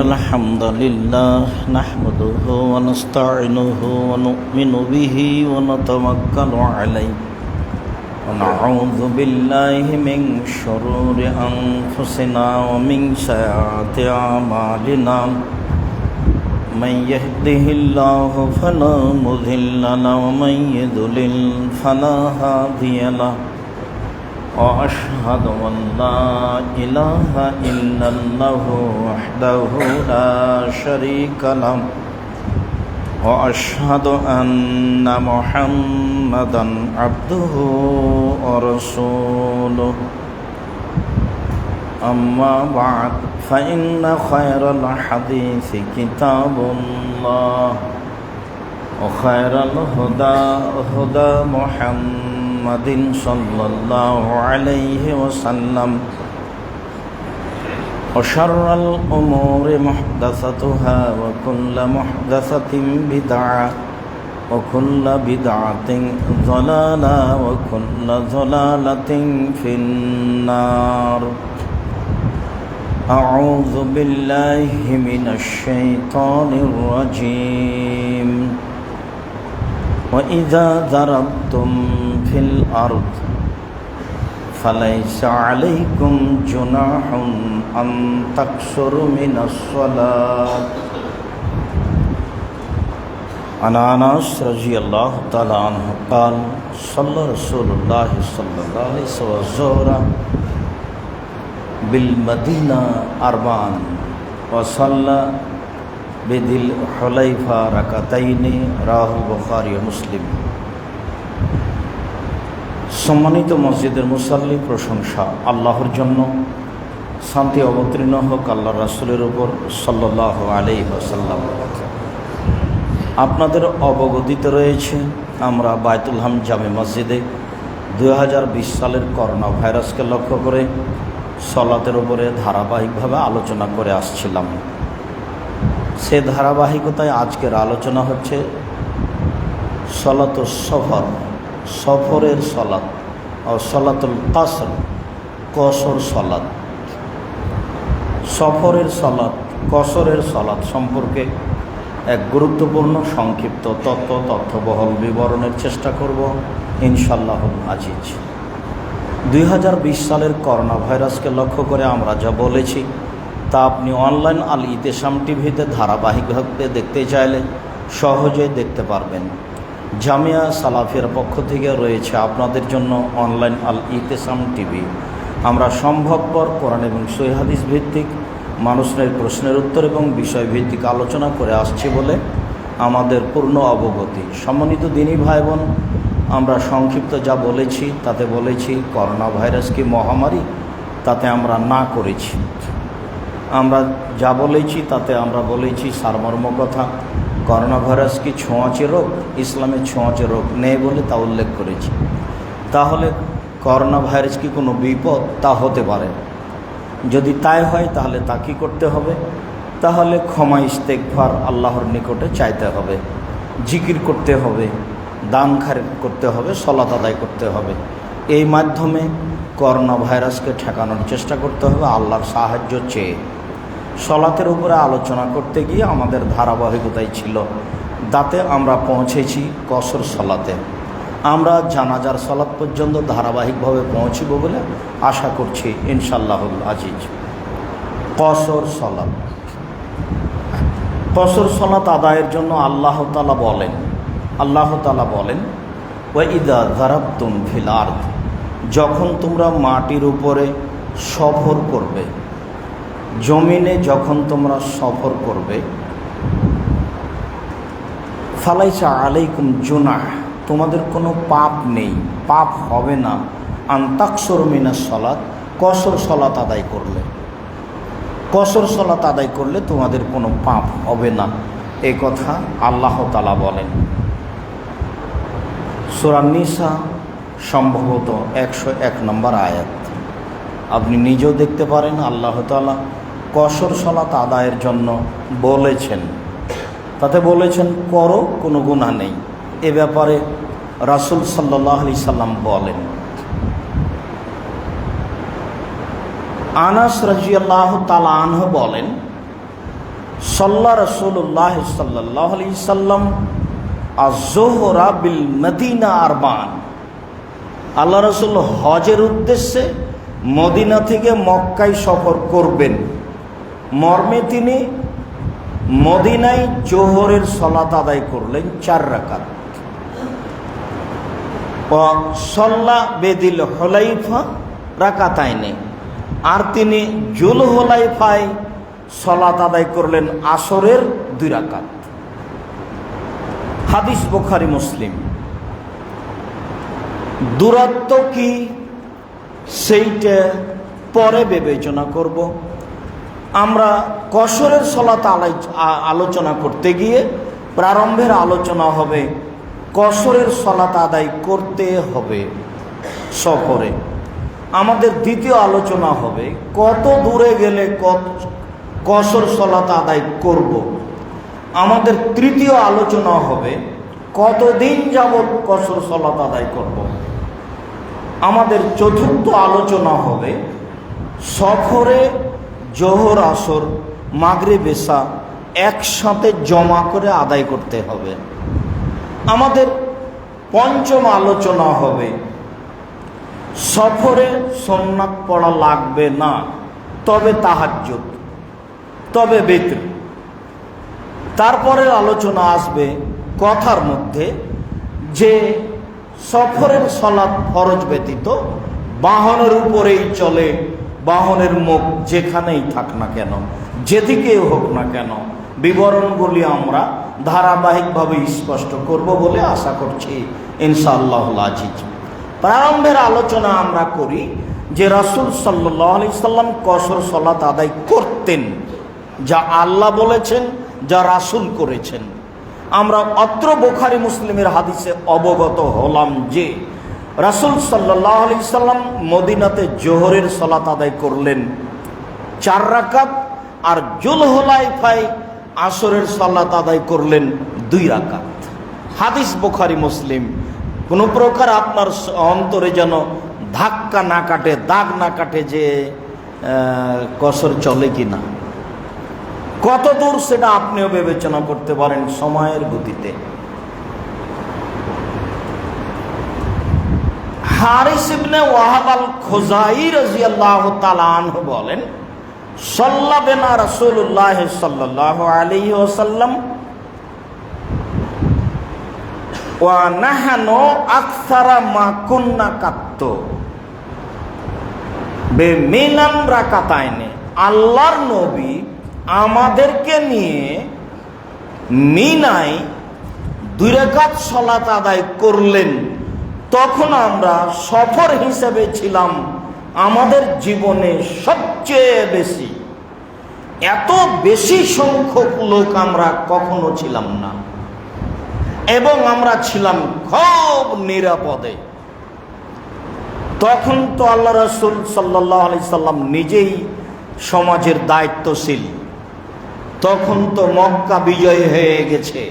الحمد لله نحمده ونستعينه ونؤمن به ونتوكل عليه ونعوذ بالله من شرور أنفسنا ومن سيئات أعمالنا من يهده الله فلا مضل له ومن يضلل فلا هادي له وأشهد أن لا إله إلا الله وحده لا شريك له وأشهد أن محمدا عبده ورسوله أما بعد فإن خير الحديث كتاب الله وخير الهدى هدى محمد صلى الله عليه وسلم وشر الأمور محدثتها وكل محدثة بدعة وكل بدعة ضلالة وكل ضلالة في النار أعوذ بالله من الشيطان الرجيم وإذا ضربتم في الأرض فليس عليكم جناح أن تقصروا من الصلاة عن أنس رضي الله تعالى عنه قال صلى رسول الله صلى الله عليه وسلم الظهر بالمدينة أربعا وصلى বিদিল হুলাইফা রাকাতাইনি রাহুল বুখারী ও মুসলিম। সম্মানিত মসজিদের মুসাল্লি, প্রশংসা আল্লাহর জন্য, শান্তি অবতীর্ণ হোক আল্লাহ রাসূলের উপর সাল্লাল্লাহু আলাইহি ওয়াসাল্লাম। আপনাদের অবগতিতে রয়েছে আমরা বায়তুল হাম জামে মসজিদে 2020 সালের করোনা ভাইরাসকে লক্ষ্য করে সালাতের উপরে ধারাবাহিকভাবে আলোচনা করে আসছিলাম। সে ধারাবাহিকতায় আজকের আলোচনা হচ্ছে সলাতুস সফর, সফরের সলাত ও সলাতুল কাসর, কসর সলাত। সফরের সলাত, কসরের সলাত সম্পর্কে এক গুরুত্বপূর্ণ সংক্ষিপ্ত তথ্যবহল বিবরণের চেষ্টা করব ইনশাআল্লাহুল আজিজ। 2020 সালের করোনা ভাইরাসকে লক্ষ্য করে আমরা যা বলেছি তা আপনি অনলাইন আল ইতেসাম টিভিতে ধারাবাহিকভাবে দেখতে চাইলে সহজেই দেখতে পারবেন। জামিয়া সালাফিয়ার পক্ষ থেকে রয়েছে আপনাদের জন্য অনলাইন আল ইতেসাম টিভি। আমরা সম্ভবপর কোরআন এবং সহিহ হাদিস ভিত্তিক মানুষের প্রশ্নের উত্তর এবং বিষয়ভিত্তিক আলোচনা করে আসছি বলে আমাদের পূর্ণ অবগতি। সম্মানিত দিনী ভাই বোন, আমরা সংক্ষিপ্ত যা বলেছি তাতে বলেছি করোনা ভাইরাস কি মহামারী, তাতে আমরা না করেছি। আমরা যা বলেছি তাতে আমরা বলেছি সারমর্ম কথা, করোনা ভাইরাস কি ছোঁয়াচে রোগ, ইসলামে ছোঁয়াচে রোগ নেই বলে তা উল্লেখ করেছি। তাহলে করোনা ভাইরাস কি কোনো বিপদ? তা হতে পারে। যদি তাই হয় তাহলে তা কী করতে হবে? তাহলে ক্ষমা ইস্তেগফার আল্লাহর নিকটে চাইতে হবে, জিকির করতে হবে, দান খায়রাত করতে হবে, সালাত আদায় করতে হবে। এই মাধ্যমে করোনা ভাইরাসকে ঠেকানোর চেষ্টা করতে হবে আল্লাহর সাহায্য চেয়ে। সলাতের উপরে আলোচনা করতে গিয়ে আমাদের ধারাবাহিকতাই ছিল, তাতে আমরা পৌঁছেছি কসর সলাতে। আমরা জানাজার সলাত পর্যন্ত ধারাবাহিকভাবে পৌঁছব বলে আশা করছি ইনশাআল্লাহুল আজিজ। কসর সলাত, কসর সলাত আদায়ের জন্য আল্লাহ তাআলা বলেন ওয়া ইযা যারাবতুম ফিল আরদ, যখন তোমরা মাটির উপরে সফর করবে, জমিনে যখন তোমরা সফর করবে, ফালাইসা আলাইকুম জুনাহ, তোমাদের কোনো পাপ নেই, পাপ হবে না, আন তাকসুরু মিনাস সালাত, কসর সলাত আদায় করলে, কসর সলাত আদায় করলে তোমাদের কোনো পাপ হবে না। এই কথা আল্লাহ তাআলা বলেন। সূরা নিসা সম্ভবত 101 নম্বর আয়াত। আপনি নিজেও দেখতে পারেন আল্লাহ তাআলা কসর সলাত আদায়ের জন্য বলেছেন, তাতে বলেছেন করো, কোনো গুনাহ নেই। এ ব্যাপারে রাসূল সাল্লাল্লাহু আলাইহি সাল্লাম বলেন। আনাস রাদিয়াল্লাহু তাআলা আনহু বলেন, সাল্লা রাসূলুল্লাহ সাল্লাল্লাহু আলাইহি সাল্লাম আয-যুহরা বিল মদিনা আরবান। আল্লাহ রাসূল হজের উদ্দেশ্যে মদিনা থেকে মক্কায় সফর করবেন, মর্মে তিনি মদিনায় জোহরের সালাত আদায় করলেন 4 রাকাত। ও সাল্লা বেদিল হুলাইফা রাকাতাইনে, আর তিনি জুল হুলাইফায় সালাত আদায় করলেন আসরের 2 রাকাত। হাদিস বুখারী মুসলিম। দূরত্ব কি সেইটা পরে বিবেচনা করব। আমরা কসরের সালাত আলোচনা করতে গিয়ে প্রারম্ভের আলোচনা হবে কসরের সালাত আদায় করতে হবে সফরে। আমাদের দ্বিতীয় আলোচনা হবে কত দূরে গেলে কসর সালাত আদায় করব। আমাদের তৃতীয় আলোচনা হবে কতদিন যাবত কসর সালাত আদায় করব। আমাদের চতুর্থ আলোচনা হবে সফরে জোহর আসর মাগরিব এশা একসাথে জমা করে আদায় করতে হবে। আমাদের পঞ্চম আলোচনা হবে সফরে সুন্নাত পড়া লাগবে না, তবে তাহাজ্জুদ, তবে বিতর। তারপরে আলোচনা আসবে কথার মধ্যে যে সফরের সালাত ফরজ ব্যতীত বাহনের উপরেই চলে, বাহনের মুখ যেখানেই থাক না কেন, যেদিকেই হোক না কেন, বিবরণগুলি আমরা ধারাবাহিকভাবে স্পষ্ট করব বলে আশা করছি ইনশাআল্লাহুল আজিজ। প্রারম্ভের আলোচনা আমরা করি যে রাসূল সাল্লাল্লাহু আলাইহি সাল্লাম কসর সালাত আদায় করতেন, যা আল্লাহ বলেছেন, যা রাসূল করেছেন। আমরা অত্র বুখারী মুসলিমের হাদিসে অবগত হলাম যে রাসূল সাল্লাল্লাহু আলাইহি সাল্লাম মদিনাতে জোহরের সালাত আদায় করলেন 4 রাকাত, আর জুলহুলাইফায় আসরের সালাত আদায় করলেন 2 রাকাত। হাদিস বুখারী মুসলিম। কোনো প্রকার আপনার অন্তরে যেন ধাক্কা না কাটে, দাগ না কাটে যে কসর চলে কি না, কত দূর সেটা আপনিও বিবেচনা করতে পারেন সময়ের গতিতে। হারিস ইবনে ওয়াহাব আল খুজাই রাদিয়াল্লাহু তাআলা আনহু বলেন, সাল্লা বিনা রাসূলুল্লাহ সাল্লাল্লাহু আলাইহি ওয়াসাল্লাম ওয়া নাহানু আকসারা মা কুন্না কাত্তু বিমিনান রাকাতাইনে। আল্লাহর নবী আমাদেরকে নিয়ে মিনায় 2 রাকাত সালাত আদায় করলেন, তখন আমরা সফর হিসেবে ছিলাম আমাদের জীবনে সবচেয়ে বেশি। এত বেশি সংখ্যক লোক আমরা কখনো ছিলাম না, এবং আমরা ছিলাম খুব নিরাপদে। তখন তো আল্লাহ রাসূল সাল্লাল্লাহু আলাইহি সাল্লাম নিজেই সমাজের দায়িত্বশীল। তখন তো মক্কা বিজয় হয়ে গেছে,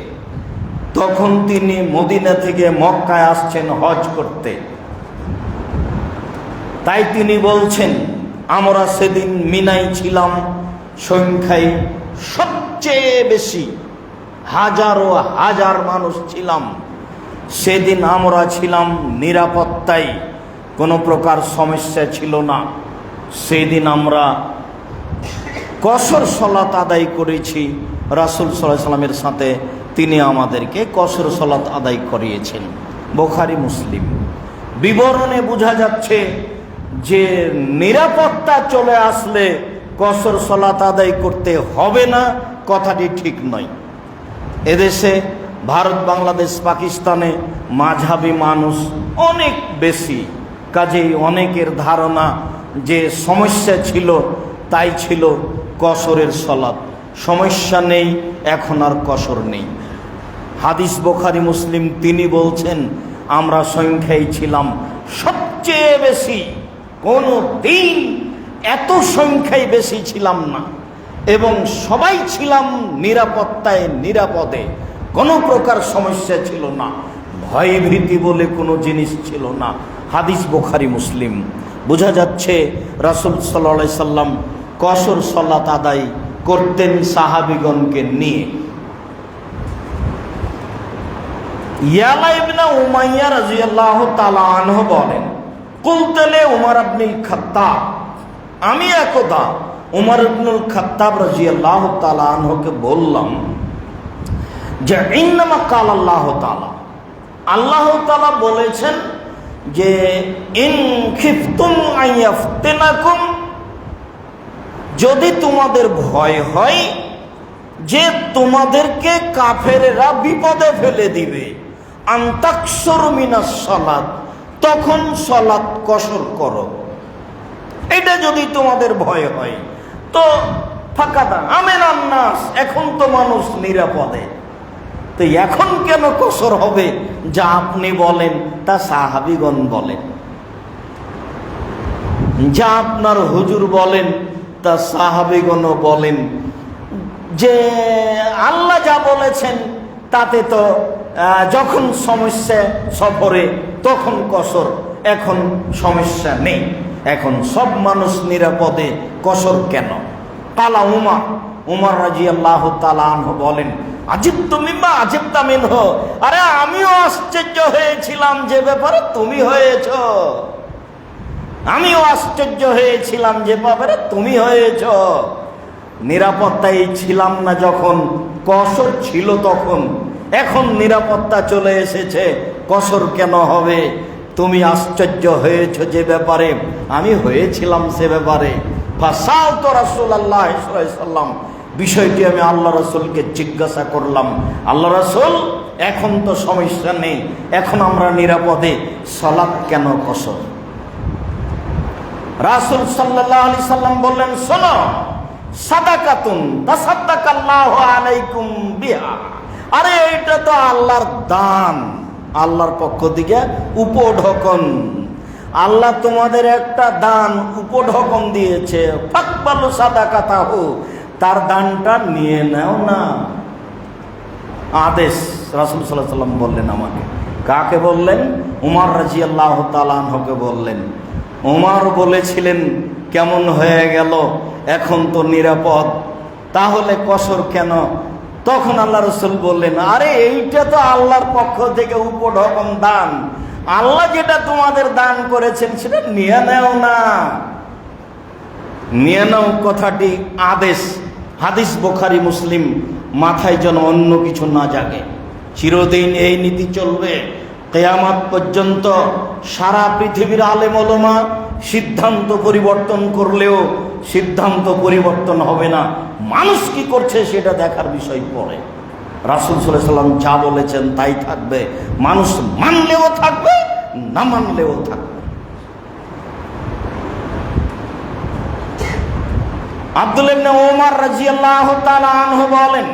তখন তিনি মদিনা থেকে মক্কায় আসছেন হজ করতে। তাই তিনি বলছেন, আমরা সেদিন মিনায় ছিলাম সংখ্যায় সবচেয়ে বেশি, হাজারো হাজার মানুষ ছিলাম। সেদিন আমরা ছিলাম নিরাপত্তায়, কোনো প্রকার সমস্যা ছিল না। সেদিন আমরা কসর সালাত আদায় করেছি রাসূল সাল্লাল্লাহু আলাইহি সাল্লামের সাথে, তিনি আমাদেরকে কসর সালাত আদায় করিয়েছেন। বুখারী মুসলিম। বিবরণে বোঝা যাচ্ছে যে নিরাপত্তা চলে আসলে কসর সালাত আদায় করতে হবে না, কথাটি ঠিক নয়। এদেশে ভারত, বাংলাদেশ, পাকিস্তানে মাঝহাবি মানুষ অনেক বেশি, কাজেই অনেকের ধারণা যে সমস্যা ছিল, তাই ছিল কসরের সালাত। সমস্যা নেই, এখন আর কসর নেই। হাদিস বুখারী মুসলিম। তিনি বলছেন, আমরা সংখ্যায় ছিলাম সবচেয়ে বেশি, কোনো দিন এত সংখ্যায় বেশি ছিলাম না, এবং সবাই ছিলাম নিরাপত্তায়, নিরাপদে, কোনো প্রকার সমস্যা ছিল না, ভয় ভীতি বলে কোনো জিনিস ছিল না। হাদিস বুখারী মুসলিম। বোঝা যাচ্ছে রাসূল সাল্লাল্লাহু আলাইহি সাল্লাম কসর সালাত আদায় করতেন সাহাবীগণকে নিয়ে। ইয়ালা ইবনে উমাইয়া রাদিয়াল্লাহু তাআলা আনহু বলেন, কুলতুলে উমর ইবনুল খাত্তাব, আমি একদা উমর ইবনুল খাত্তাব রাদিয়াল্লাহু তাআলা আনহুকে বললাম যে ইন্নামা কাল আল্লাহ তাআলা, আল্লাহ তাআলা বলেছেন যে ইন খিফতুম আইয়াফতিনাকুম, যদি তোমাদের ভয় হয় যে তোমাদেরকে কাফেররা বিপদে ফেলে দিবে, আনতাকসুর মিনাস সালাত, তখন সালাত কসর করো। এটা যদি তোমাদের ভয় হয় তো ফাকাদা আমিনান নাস, এখন তো মানুষ নিরাপদে, তো এখন কেন কসর হবে? যা আপনি বলেন তা সাহাবীগণ বলেন, যা আপনার হুজুর বলেন তা সাহাবীগণও বলেন, যে আল্লাহ যা বলেছেন তাতে তো যখন সমস্যা সফরে তখন কসর, এখন সমস্যা নেই, এখন সব মানুষ নিরাপদে, কসর কেন? কালা উমর রাদিয়াল্লাহু তাআলা আনহু বলেন, আজিবতু মিম্মা আজিবতা মিনহু, আরে আমিও আশ্চর্য হয়েছিলাম যে ব্যাপারে তুমি হয়েছো, আমিও আশ্চর্য হয়েছিলাম যে ব্যাপারে তুমি হয়েছো। নিরাপত্তায় ছিলাম না যখন, কসর ছিল তখন, এখন নিরাপত্তা চলে এসেছে, কসর কেন হবে? তুমি আশ্চর্য হয়েছো যে ব্যাপারে, আমি হয়েছিলাম সে ব্যাপারে। ফাসালতু রাসূলুল্লাহ সাল্লাল্লাহু আলাইহি ওয়াসাল্লাম, বিষয়টি আমি আল্লাহ রাসূলকে জিজ্ঞাসা করলাম, আল্লাহ রাসূল এখন তো সমস্যা নেই, এখন আমরা নিরাপদে, সালাত কেন কসর? রাসূল সাল্লাল্লাহু আলাইহি সাল্লাম বললেন, শোনো, সাদাকাতুন তাসাদ্দাকাল্লাহু আলাইকুম বিহা, আরে এটা তো আল্লাহর দান, আল্লাহর পক্ষ থেকে উপঢকন, আল্লাহ তোমাদের একটা দান উপঢকন দিয়েছে, ফাকবালু সাদাকাতাহু, তার দানটা নিয়ে নাও না। আদেশ রাসূল সাল্লাল্লাহু আলাইহি সাল্লাম বললেন আমাকে। কাকে বললেন? উমর রাদিয়াল্লাহু তাআলা আনহুকে বললেন। উমর বলেছিলেন, কেমন হয়ে গেল, এখন তো নিরাপদ, তাহলে কসর কেন? তখন আল্লাহ রাসূল বললেন, আরে এইটা তো আল্লাহর পক্ষ থেকে উপঢকন দান, আল্লাহ যেটা তোমাদের দান করেছেন সেটা নিয়ে নাও না। নিয়ে নাও কথাটি আদেশ, হাদিস বুখারী মুসলিম, মাথায় যেন অন্য কিছু না জাগে। চিরদিন এই নীতি চলবে কিয়ামত পর্যন্ত। সারা পৃথিবীর আলেম ওলামা সিদ্ধান্ত পরিবর্তন করলেও সিদ্ধান্ত পরিবর্তন হবে না, মানুষ কি করছে সেটা দেখার বিষয় পরে। রাসূল সাল্লাল্লাহু আলাইহি সাল্লাম যা বলেছেন তাই থাকবে, মানুষ মানলেও থাকবে, না মানলেও থাকবে। আব্দুল্লাহ ইবনে ওমর রাদিয়াল্লাহু তাআলা আনহু বলেন,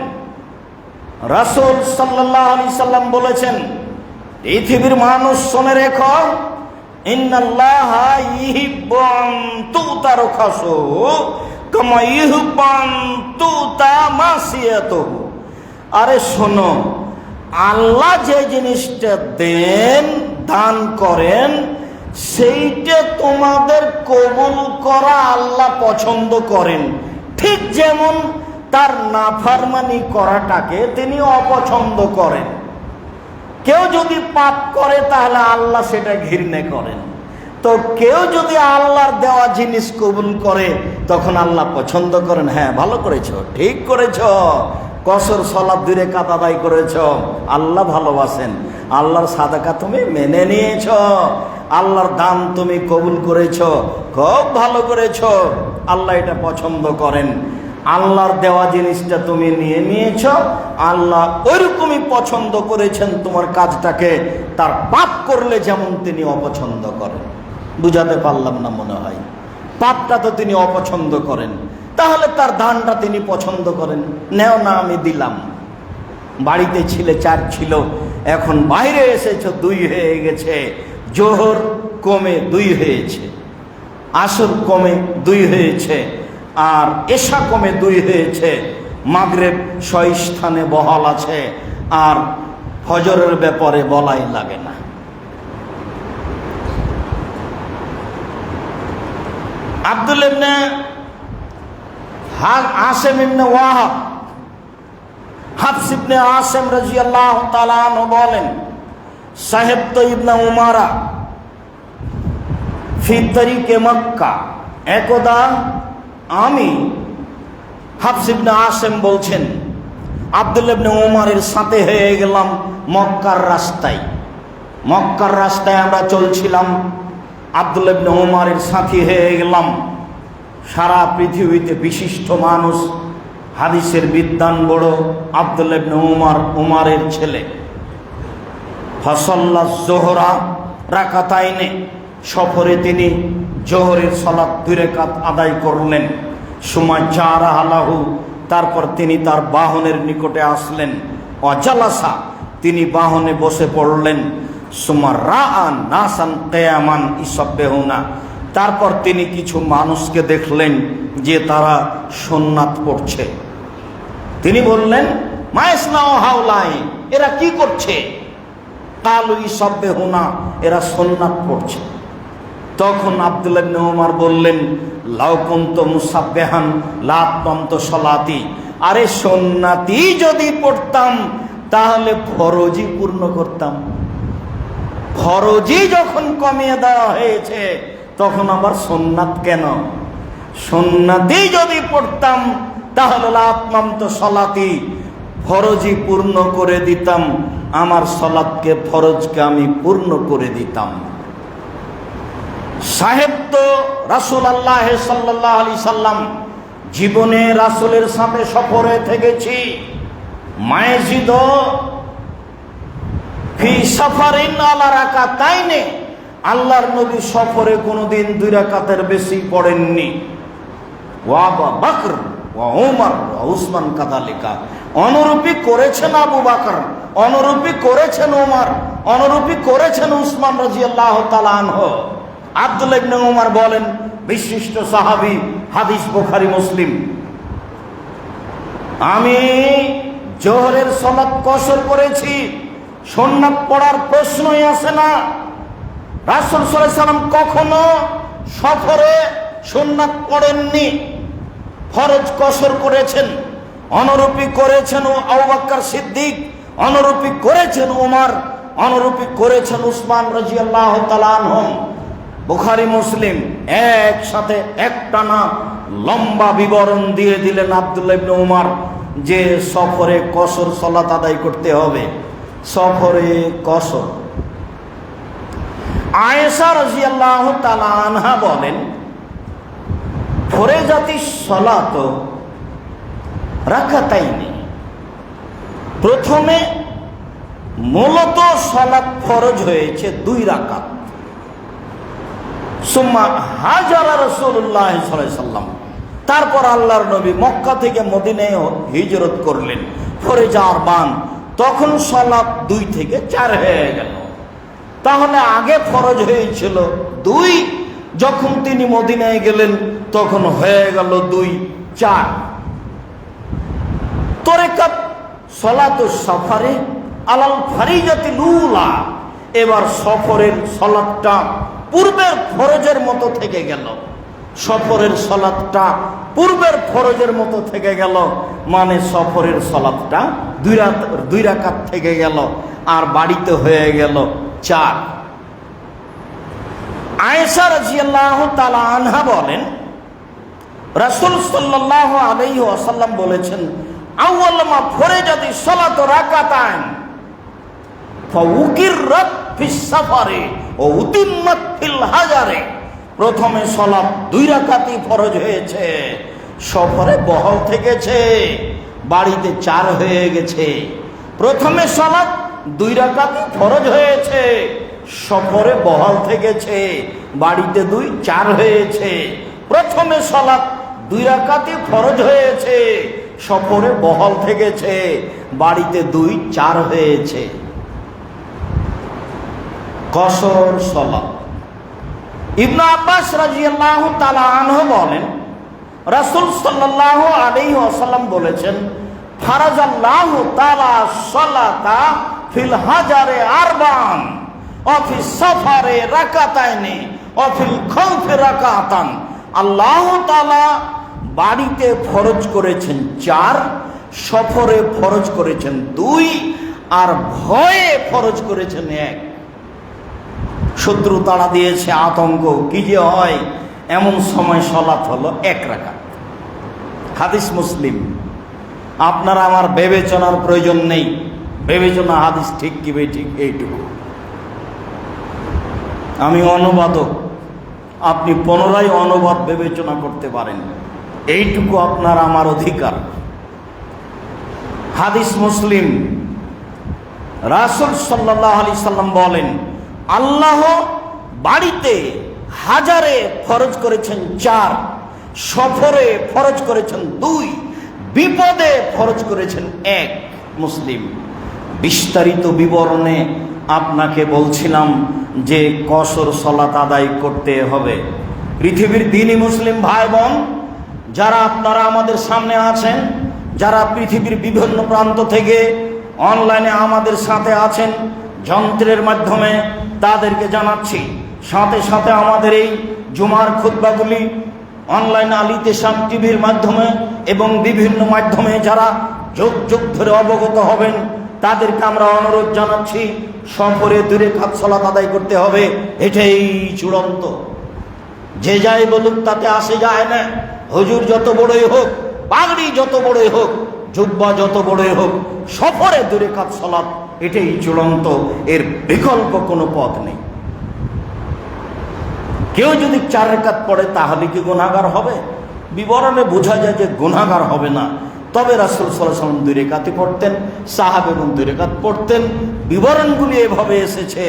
রাসূল সাল্লাল্লাহু আলাইহি সাল্লাম বলেছেন, পৃথিবীর মানুষ শুনে রেখো, ইন্নাল্লাহা ইউহিব্বু আন তুতা রুখাসুহু কামা ইউহিব্বু আন তুতা মাসিয়াতুহু। আরে শোনো, আল্লাহ যে জিনিসটা দেন, দান করেন, সেইটা তোমাদের কবুল করা আল্লাহ পছন্দ করেন, ঠিক যেমন তার নাফরমানি করাটাকে তিনি অপছন্দ করেন। কেউ যদি পাপ করে তাহলে আল্লাহ সেটা ঘৃণা করেন, তো কেউ যদি আল্লাহর দেওয়া জিনিস কবুল করে তখন আল্লাহ পছন্দ করেন। হ্যাঁ, ভালো করেছো, ঠিক করেছো, কসর সালাত 2 রাকাত আদায় করেছো, আল্লাহ ভালোবাসেন। আল্লাহর সাদাকা তুমি মেনে নিয়েছো, আল্লাহর দান তুমি কবুল করেছো, খুব ভালো করেছো, আল্লাহ এটা পছন্দ করেন। আল্লাহর দেওয়া জিনিসটা তুমি নিয়ে নিয়েছো, আল্লাহ ওইরকমই পছন্দ করেছেন তোমার কাজটাকে, তার পাপ করলে যেমন তিনি অপছন্দ করেন। বুঝাতে পারলাম না মনে হয়? পাপটা তো তিনি অপছন্দ করেন, তাহলে তার দানটা তিনি পছন্দ করেন। নেও না, আমি দিলাম। বাড়িতে ছিলে 4 ছিল, এখন বাইরে এসেছো 2 হয়ে গেছে, জোহর কমে 2 হয়েছে, আসর কমে 2 হয়েছে, আর এশা কমে 2 হয়েছে, মাগরিব স্থানে বহাল আছে, আর ফজরের ব্যাপারে বলাই লাগে না। আব্দুল্লাহ ইবনে আসেম ইবনে ওয়াহাব, হাফস ইবনে আসেম রাদিয়াল্লাহু তাআলা আনহু বলেন, সাহেব ইবনে উমারা ফি তরিকে মক্কা, একদা আমি, হাফস ইবনে আসেম বলছেন, আব্দুল্লাহ ইবনে উমারের সাথে হয়ে গেলাম মক্কার রাস্তায়। মক্কার রাস্তায় আমরা চলছিলাম, আব্দুল্লাহ ইবনে উমারের সাথী হয়ে গেলাম। সারা পৃথিবীতে বিশিষ্ট মানুষ, হাদিসের বিদ্বান বড় আব্দুল্লাহ ইবনে উমারের ছেলে। ফাসাল্লা যোহরা রাকাতাইনে, সফরে তিনি জোহরের সালাত 2 রাকাত আদায় করলেন। সুমা জারা আলাহু, তারপর তিনি তার বাহনের নিকটে আসলেন। অজালাসা, তিনি বাহনে বসে পড়লেন। সুমা রাআন নাসান কিয়ামান ইসাব্বিহুনা, তারপর তিনি কিছু মানুষকে দেখলেন যে তারা সুন্নাত পড়ছে। তিনি বললেন, মাইসনাউ হাউলাই, এরা কি করছে? কালু ইসাব্বিহুনা, এরা সুন্নাত পড়ছে। তখন আব্দুল্লাহ ইবনে উমার বললেন, লাউ কুনতু মুসাব্বিহান লা আতমামতু সলাতি, আরে সুন্নাতি যদি পড়তাম তাহলে ফরজি পূর্ণ করতাম। ফরজি যখন কমিয়ে দেওয়া হয়েছে তখন আবার সুন্নাত কেন? সুন্নাতি যদি পড়তাম তাহলে লা আতমামতু সলাতি, ফরজি পূর্ণ করে দিতাম, আমার সালাতকে, ফরজকে আমি পূর্ণ করে দিতাম। সাহেব তো রাসূলুল্লাহ সাল্লাল্লাহু আলাইহি সাল্লাম, জীবনে রাসূলের সাথে সফরে থেকেছি। মায়েজিদ ফি সাফারিন আলা রাকাতাইনে, আল্লাহর নবী সফরে কোনোদিন 2 রাকাতের বেশি পড়েননি। ওয়া আবু বকর ওয়া ওমর ওয়া উসমান কাযালিকা, অনুরূপী করেছেন আবু বকর, অনুরূপী করেছেন ওমর, অনুরূপী করেছেন উসমান রাদিয়াল্লাহু তাআলা আনহু। আব্দুল্লাহ ইবনে উমার বলেন, বিশিষ্ট সাহাবী, হাদিস বুখারী মুসলিম, আমি জোহরের সালাত কসর করেছি, সুন্নাত পড়ার প্রশ্নই আসে না। রাসূল সাল্লাল্লাহু আলাইহি সাল্লাম কখনো সফরে সুন্নাত পড়েননি, ফরজ কসর করেছেন। অনুরূপী করেছেন আবু বকর সিদ্দিক, অনুরূপী করেছেন ওমর, অনুরূপী করেছেন উসমান রাদিয়াল্লাহু তাআলা আনহু। বুখারী মুসলিম একসাথে একটানা লম্বা বিবরণ দিয়ে দিলেন আব্দুল্লাহ ইবনে উমার যে সফরে কসর সালাত আদায় করতে হবে। সফরে কসর। আয়েশা রাদিয়াল্লাহু তাআলা আনহা বলেন, ফরজাতি সালাত রাকাতাইনি, প্রথমে মূলত সালাত ফরজ হয়েছে 2 রাকাত। সুম্মা হাজারা রাসূলুল্লাহ সাল্লাল্লাহু আলাইহি সাল্লাম, তারপর আল্লাহর নবী মক্কা থেকে মদিনায় হিজরত করলেন। ফরজ আরবান, তখন সালাত 2 থেকে 4 হয়ে গেল। তাহলে আগে ফরজ হয়েছিল 2, যখন তিনি মদিনায় গেলেন তখন হয়ে গেল 2, 4। তরিকাত সালাতুস সাফারে আলাল ফারিজাতি লুলা, এবার সফরের সালাতটা পূর্বের ফরজের মতো থেকে গেল। সফরের সালাতটা পূর্বের ফরজের মতো থেকে গেল, মানে সফরের সালাতটা 2 রাকাত থেকে গেল, আর বাড়িতে হয়ে গেল 4। আয়েশা রাদিয়াল্লাহু তাআলা আনহা বলেন, রাসূল সাল্লাল্লাহু আলাইহি ওয়াসাল্লাম বলেছেন, আউয়াল মা ফরজাতি সালাতু রাকাতান ফাউকিররাত ফিস সাফারে ও উতিম্মাত ফিল হাজারে, প্রথমে সালাত 2 রাকাতই ফরজ হয়েছে, সফরে বহাল থেকেছে, বাড়িতে 4 হয়ে গেছে। প্রথমে সালাত 2 রাকাতই ফরজ হয়েছে, সফরে বহাল থেকেছে, বাড়িতে 2, 4 হয়েছে। প্রথমে সালাত 2 রাকাতই ফরজ হয়েছে, সফরে বহাল থেকেছে, বাড়িতে 2, 4 হয়েছে। কসর সালাত। ইবনে আব্বাস রাদিয়াল্লাহু তাআলা আনহু বলেন, রাসূল সাল্লাল্লাহু আলাইহি ওয়াসাল্লাম বলেছেন, ফারাজাল্লাহু তাআলা সালাতা ফিল হাজারে আরবান ওয়া ফিস সাফারে রাকাতাইনি ওয়া ফিল খাউফি রাকাতান। আল্লাহ তাআলা বাড়িতে ফরজ করেছেন 4, সফরে ফরজ করেছেন 2, আর ভয়ে ফরজ করেছেন 1। শত্রু তাড়া দিয়েছে, আতঙ্ক, কি যে হয়, এমন সময় সালাত হলো 1 রাকাত। হাদিস মুসলিম। আপনার আমার বিবেচনার প্রয়োজন নেই, বিবেচনা হাদিস ঠিক কি বেঠিক এইটুকু। আমি অনুবাদক, আপনি পুনরায় অনুবাদ বিবেচনা করতে পারেন, এইটুকু আপনার আমার অধিকার। হাদিস মুসলিম। রাসূল সাল্লাল্লাহু আলাইহি সাল্লাম বলেন, আল্লাহ বাড়িতে হাজারে ফরজ করেছেন 4, সফরে ফরজ করেছেন 2, বিপদে ফরজ করেছেন 1। মুসলিম। বিস্তারিত বিবরণে আপনাকে বলছিলাম যে কসর সালাত আদায় করতে হবে। পৃথিবীর দিনী মুসলিম ভাই বোন যারা আপনারা আমাদের সামনে আছেন, যারা পৃথিবীর বিভিন্ন প্রান্ত থেকে অনলাইনে আমাদের সাথে আছেন যন্ত্রের মাধ্যমে, তাদেরকে জানাচ্ছি, সাথে সাথে আমাদের এই জুমার খুতবাগুলি অনলাইন আল ইতিসাম টিভির মাধ্যমে এবং বিভিন্ন মাধ্যমে যারা যুগ যুগ ধরে অবগত হবেন, তাদেরকে আমরা অনুরোধ জানাচ্ছি, সফরে 2 রাকাত সালাত আদায় করতে হবে। এটাই চূড়ান্ত। যে যাই বলুক তাতে আসে যায় না। হুজুর যত বড়ই হোক, পাগড়ি যত বড়ই হোক, জুব্বা যত বড়ই হোক, সফরে 2 রাকাত সালাত এটাই চূড়ান্ত, এর বিকল্প কোনো পথ নেই। কেউ যদি 4 রাকাত পড়ে তাহলে কি গুনাহগার হবে? বিবরণে বোঝা যায় যে গুনাহগার হবে না। তবে রাসূল সাল্লাল্লাহু আলাইহি ওয়াসাল্লাম 2 রাকাতই পড়তেন, সাহাবাগণ 2 রাকাত পড়তেন। বিবরণগুলি এভাবে এসেছে,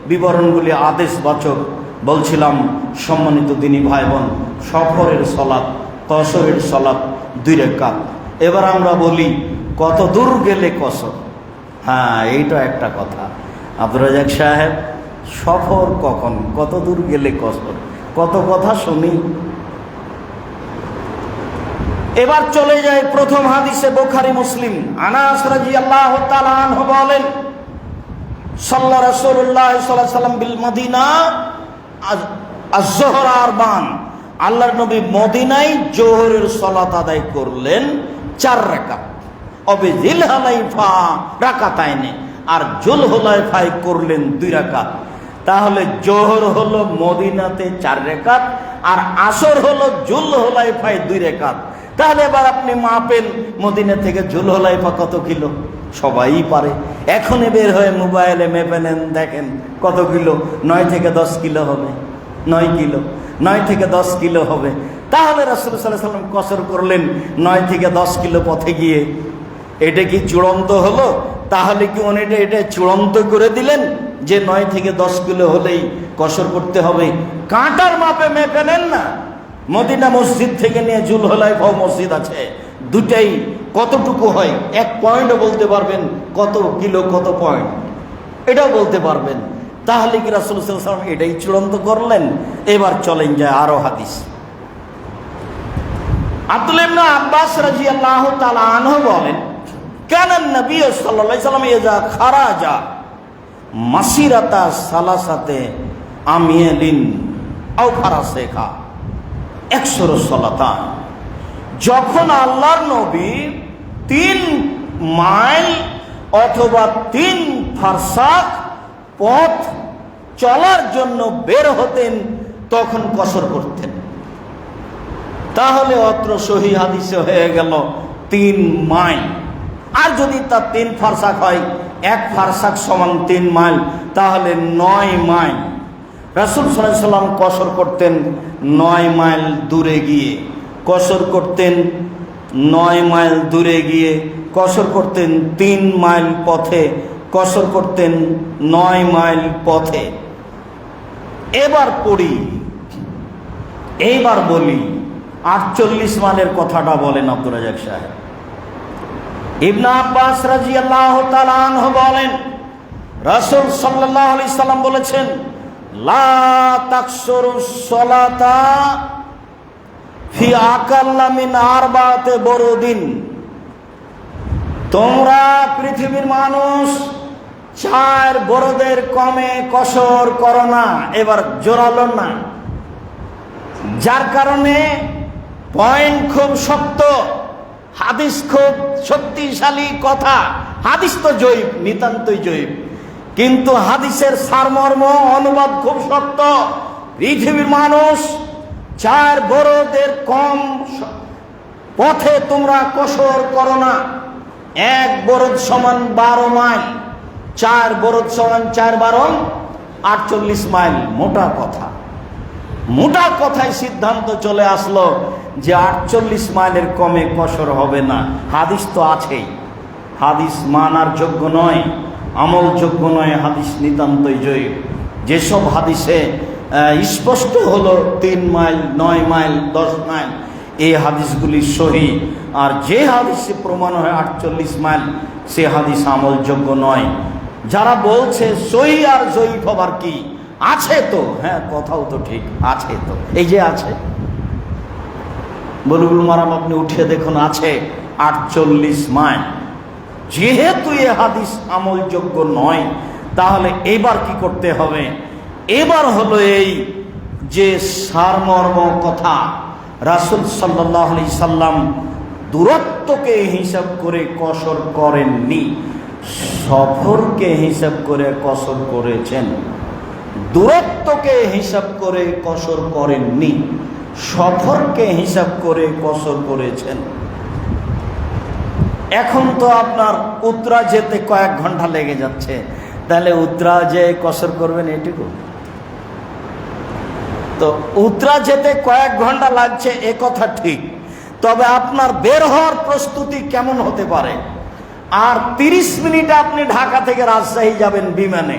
বিবরণগুলি আদেশবাচক। বলছিলাম সম্মানিত দিনী ভাই বোন, সফরের সালাত, কসরের সালাত 2 রাকাত। এবার আমরা বলি কত দূর গেলে কসর? হ্যাঁ, এইটা একটা কথা। আব্দুর রাজ্জাক সাহেব, সফর কখন, কত দূর গেলে কসর? কত কথা শুনি। এবার চলে যায় প্রথম হাদিসে, বুখারী মুসলিম। আনাস রাদিয়াল্লাহু তাআলা আনহু বলেন, সাল্লা রাসূলুল্লাহ সাল্লাল্লাহু আলাইহি ওয়াসাল্লাম বিল মদিনা আয-যুহর আরবান। আল্লাহর নবী মদিনায় জোহরের সালাত আদায় করলেন 4 রাকাত। অবে জিলহুলাইফা রাকাতাইনে, আর জুলহুলাইফায় করলেন 2 রাকাত। তাহলে জোহর হলো মদিনাতে 4 রাকাত, আর আসর হলো জুলহুলাইফায় 2 রাকাত। তাহলে এবার আপনি মাপেন মদিনা থেকে জুলহুলাইফা কত কিলো? সবাই পারে। এখনই বের হয়ে মোবাইলে মেপে নেন, দেখেন কত কিলো। 9 থেকে 10 কিলো হবে। 9 কিলো, 9 থেকে 10 কিলো হবে। তাহলে রাসূল সাল্লাল্লাহু আলাইহি ওয়াসাল্লাম কসর করলেন 9 থেকে 10 কিলো পথে গিয়ে। এটা কি চূড়ান্ত হলো? তাহলে কি উনি এটা চূড়ান্ত করে দিলেন যে 9 থেকে 10 কিলো হলেই কসর করতে হবে? কাঁটার মাপে মেপে নেন না। মদিনা মসজিদ থেকে নিয়ে জুলহুলাইফা মসজিদ আছে, দুটাই কতটুকু হয় 1 পয়েন্টও বলতে পারবেন, কত কিলো কত পয়েন্ট এটাও বলতে পারবেন। তাহলে কি রাসূল সাল্লাল্লাহু আলাইহি ওয়াসাল্লাম এটাই চূড়ান্ত করলেন? এবার চলেন যায় আরো হাদিস। আব্দুল্লাহ ইবনে আব্বাস রাদিয়াল্লাহু তাআলা আনহু বলেন, কানা নবী সাল্লাল্লাহু আলাইহি ওয়াসাল্লাম ইযা খারাজা মাসিরাতা সালাসাতে আমিয়ালিন আও ফারাসেখা একশোর সালাতান। যখন আল্লাহর নবী 3 মাইল অথবা 3 ফারসাখ পথ চলার জন্য বের হতেন, তখন কসর করতেন। তাহলে অত্র সহিহ হাদিসে হয়ে গেল 3 মাইল। আর যদি তা 3 ফারসাখ হয়, 1 ফারসাখ সমান 3 মাইল, তাহলে 9 মাইল। রাসূল সাল্লাল্লাহু আলাইহি ওয়াসাল্লাম কসর করতেন 9 মাইল দূরে গিয়ে, কসর করতেন 9 মাইল দূরে গিয়ে, কসর করতেন 3 মাইল পথে, কসর করতেন 9 মাইল পথে। এবার পড়ি, এইবার বলি 48 মাইলের কথাটা বলেন আব্দুর রাজ্জাক সাহেব। ইবনে আব্বাস রাদিয়াল্লাহু তাআলা আনহু বলেন, রাসূল সাল্লাল্লাহু আলাইহি সাল্লাম বলেছেন, লা তাকসুরুস সালাতা ফি আকাল্লা মিন আরবাতে বরদিন। তোমরা পৃথিবীর মানুষ 4 বরদের কমে কসর করো না। এবার জোরালো না, যার কারণে পয়েন্ট খুব শক্ত, হাদিস খুব শক্তিশালী কথা। হাদিস তো জয়ীফ, নিতান্তই জয়ীফ, কিন্তু হাদিসের সারমর্ম অনুবাদ খুব শক্ত। পৃথিবীর মানুষ 4 বরদের কম পথে তোমরা কসর করো না। 1 বরদ সমান 12 মাইল, 4 বরদ সমান 4 12 48 মাইল। মোটা কথা, মোটা কথায় সিদ্ধান্ত চলে আসলো যে 48 মাইলের কমে কসর হবে না। হাদিস তো আছেই, হাদিস মানার যোগ্য নয়, আমল যোগ্য নয়, হাদিস নিতান্তই জয়ীফ। যেসব হাদিসে স্পষ্ট হলো 3 মাইল, 9 মাইল, 10 মাইল, এই হাদিসগুলি সহি। আর যে হাদিসে প্রমাণ হয় 48 মাইল, সে হাদিস আমলযোগ্য নয়। যারা বলছে সহি আর জয়ীফ আবার কি আছে, তো হ্যাঁ কথাও তো ঠিক আছে। তো এই যে আছে, বুলুগুল মারাম আপনি উঠিয়ে দেখুন, আছে 48 মাইল। যেহেতু এ হাদিস আমলযোগ্য নয়, তাহলে এবার কি করতে হবে? এবার হলো এই যে সারমর্ম কথা, রাসূল সাল্লাল্লাহু আলাইহি সাল্লাম দূরত্বকে হিসাব করে কসর করেননি, সফরকে হিসাব করে কসর করেছেন। দূরত্বকে হিসাব করে কসর করেননি, সফরকে হিসাব করে কসর করেছেন। এখন তো আপনার উত্তরা যেতে কয়েক ঘন্টা লেগে যাচ্ছে, তাহলে উত্তরা যে কসর করবেন এটুকু? তো উত্তরা যেতে কয়েক ঘন্টা লাগছে এ কথা ঠিক, তবে আপনার বের হওয়ার প্রস্তুতি কেমন হতে পারে? আর 30 মিনিটে আপনি ঢাকা থেকে রাজশাহী যাবেন বিমানে,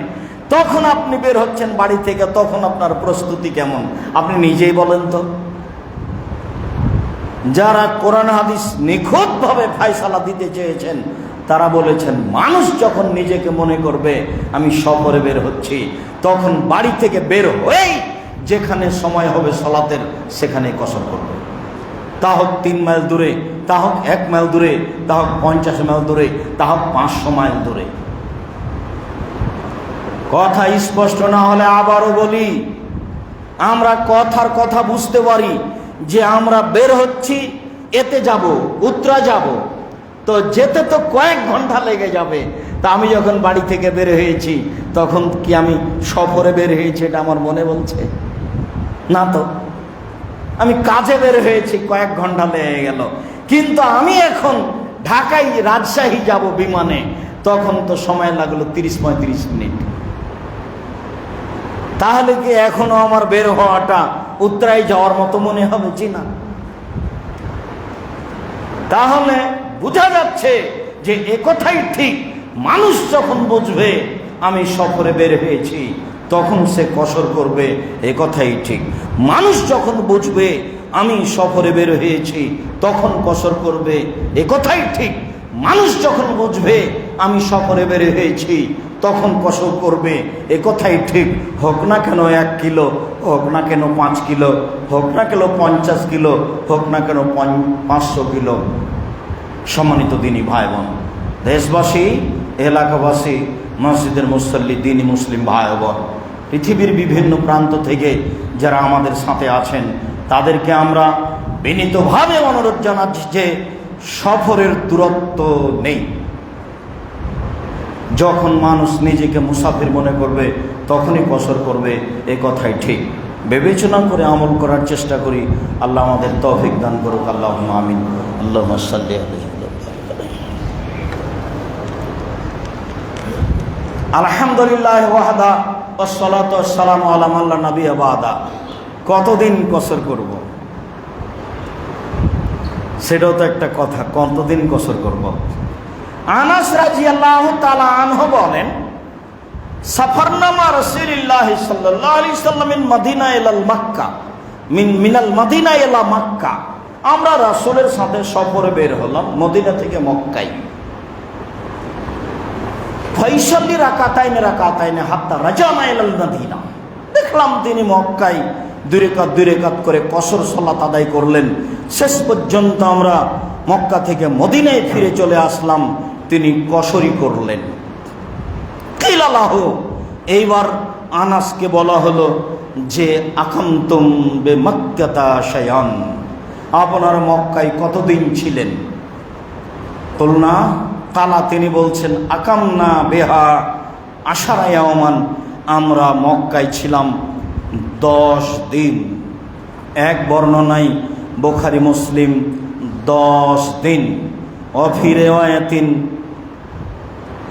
তখন আপনি বের হচ্ছেন বাড়ি থেকে, তখন আপনার প্রস্তুতি কেমন আপনি নিজেই বলেন তো। যারা কোরআন হাদিস নিখুঁতভাবে ফায়সালা দিতে চেয়েছেন, তারা বলেছেন মানুষ যখন নিজেকে মনে করবে আমি সফরে বের হচ্ছি, তখন বাড়ি থেকে বের হয়েই যেখানে সময় হবে সালাতের, সেখানে কসর করবে। তা হোক 3 মাইল দূরে, তা হোক 1 মাইল দূরে, তা হোক 50 মাইল দূরে, তা হোক 500 মাইল দূরে। কথা স্পষ্ট না হলে আবারও বলি, আমরা কথার কথা বুঝতে পারি যে আমরা বের হচ্ছি, এতে যাব, উত্তরা যাব, তো যেতে তো কয়েক ঘন্টা লেগে যাবে। তা আমি যখন বাড়ি থেকে বের হয়েছি, তখন কি আমি সফরে বের হয়েছি এটা আমার মনে বলছে? না তো, আমি কাজে বের হয়েছি, কয়েক ঘন্টা লেগে গেল। কিন্তু আমি এখন ঢাকায় রাজশাহী যাব বিমানে, তখন তো সময় লাগলো 30-35 মিনিট। তাহলে কি এখনো আমার বের হওয়াটা উত্তরায় যাওয়ার মতো মনে হবে? জি না। তাহলে বোঝা যাচ্ছে যে একথাই ঠিক, মানুষ যখন বুঝবে আমি সফরে বের হয়েছি, তখন সে কসর করবে, একথাই ঠিক। মানুষ যখন বুঝবে আমি সফরে বের হয়েছি, তখন কসর করবে, একথাই ঠিক। মানুষ যখন বুঝবে আমি সফরে বের হয়েছি, তখন কসর করবে, একথাই ঠিক। হোক না কেন 1 কিলো, হোক না কেন 5 কিলো, হোক না কেন 50 কিলো, হোক না কেন 500 কিলো। সম্মানিত দিনী ভাই বোন, দেশবাসী, এলাকাবাসী, মসজিদের মুসল্লি, দিনী মুসলিম ভাই বোন, পৃথিবীর বিভিন্ন প্রান্ত থেকে যারা আমাদের সাথে আছেন, তাদেরকে আমরা বিনীতভাবে অনুরোধ জানাচ্ছি যে সফরের দূরত্ব নেই। যখন মানুষ নিজেকে মুসাফির মনে করবে, তখনই কসর করবে, এ কথাই ঠিক। বিবেচনা করে আমল করার চেষ্টা করি। আল্লাহ আমাদের তৌফিক দান করুক। আল্লাহুম্মা আমিন। আল্লাহুম্মা সাল্লি আলাইহি। আলহামদুলিল্লাহ ওয়াহদা ওয়াসসালাতু ওয়াসসালামু আলা মান লা নাবিয়্যা বা'দা। কতদিন কসর করব? সেটাও তো একটা কথা, কতদিন কসর করব? আনাস রাদিয়াল্লাহু তাআলা আনহু বলেন, সাফারনামা রাসূলুল্লাহ সাল্লাল্লাহু আলাইহি সাল্লাম মিন মদিনা ইলা মক্কা, মিনাল মদিনা ইলা মক্কা। আমরা রাসূলের সাথে সফরে বের হলাম মদিনা থেকে মক্কায়। ফাইসাল্লি রাকাতাইনে হাত্তা রাজানা ইলাল মদিনা। দেখলাম তিনি মক্কায় 2 রাকাত করে কসর সালাত আদায় করলেন। শেষ পর্যন্ত আমরা মক্কা থেকে মদিনায় ফিরে চলে আসলাম, তিনি কসরই করলেন। কিলালাহু, এইবার আনাসকে বলা হলো যে আকামতুম বে মক্কাতা শায়ান, আপনার মক্কায় কতদিন ছিলেন? কুলনা কালা, তিনি বলছেন আকামনা বেহা আশারা ইয়াওমান, আমরা মক্কায় ছিলাম 10 দিন। এক বর্ণনায় বুখারী মুসলিম 10 দিন। ওয়াফি রিওয়ায়াতিন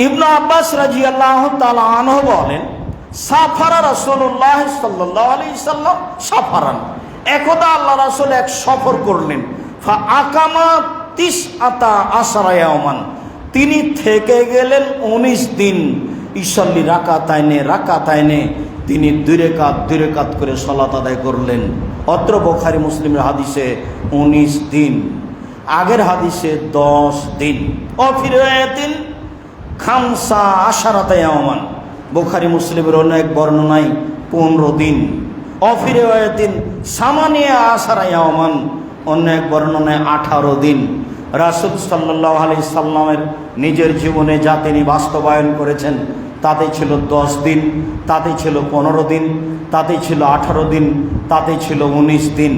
ইবনে আব্বাস রাদিয়াল্লাহু তাআলা আনহু বলেন, সাফারা রাসূলুল্লাহ সাল্লাল্লাহু আলাইহি সাল্লাম সাফারান, একদা আল্লাহ রাসূল এক সফর করলেন। ফা আকামা 19 ইয়াওমান, তিনি থেকে গেলেন 19 দিন। ইসাল্লি রাকাতাইনে তিনি 2 রাকাত করে সালাত আদায় করলেন। অত্র বুখারী মুসলিমের হাদিসে 19 দিন, আগের হাদিসে 10 দিন। ওয়াফি রিওয়ায়াতিন 15 ইয়াওমান, বুখারী মুসলিমের অনেক বর্ণনায় 15 দিন। ওয়াফি রিওয়ায়াতিন 18 ইয়াওমান, অনেক বর্ণনায় 18 দিন। রাসূল সাল্লাল্লাহু আলাইহি সাল্লামের নিজের জীবনে যা তিনি বাস্তবায়ন করেছেন তাতে ছিল 10 দিন, তাতে ছিল 15 দিন, তাতে ছিল 18 দিন, তাতে ছিল 19 দিন।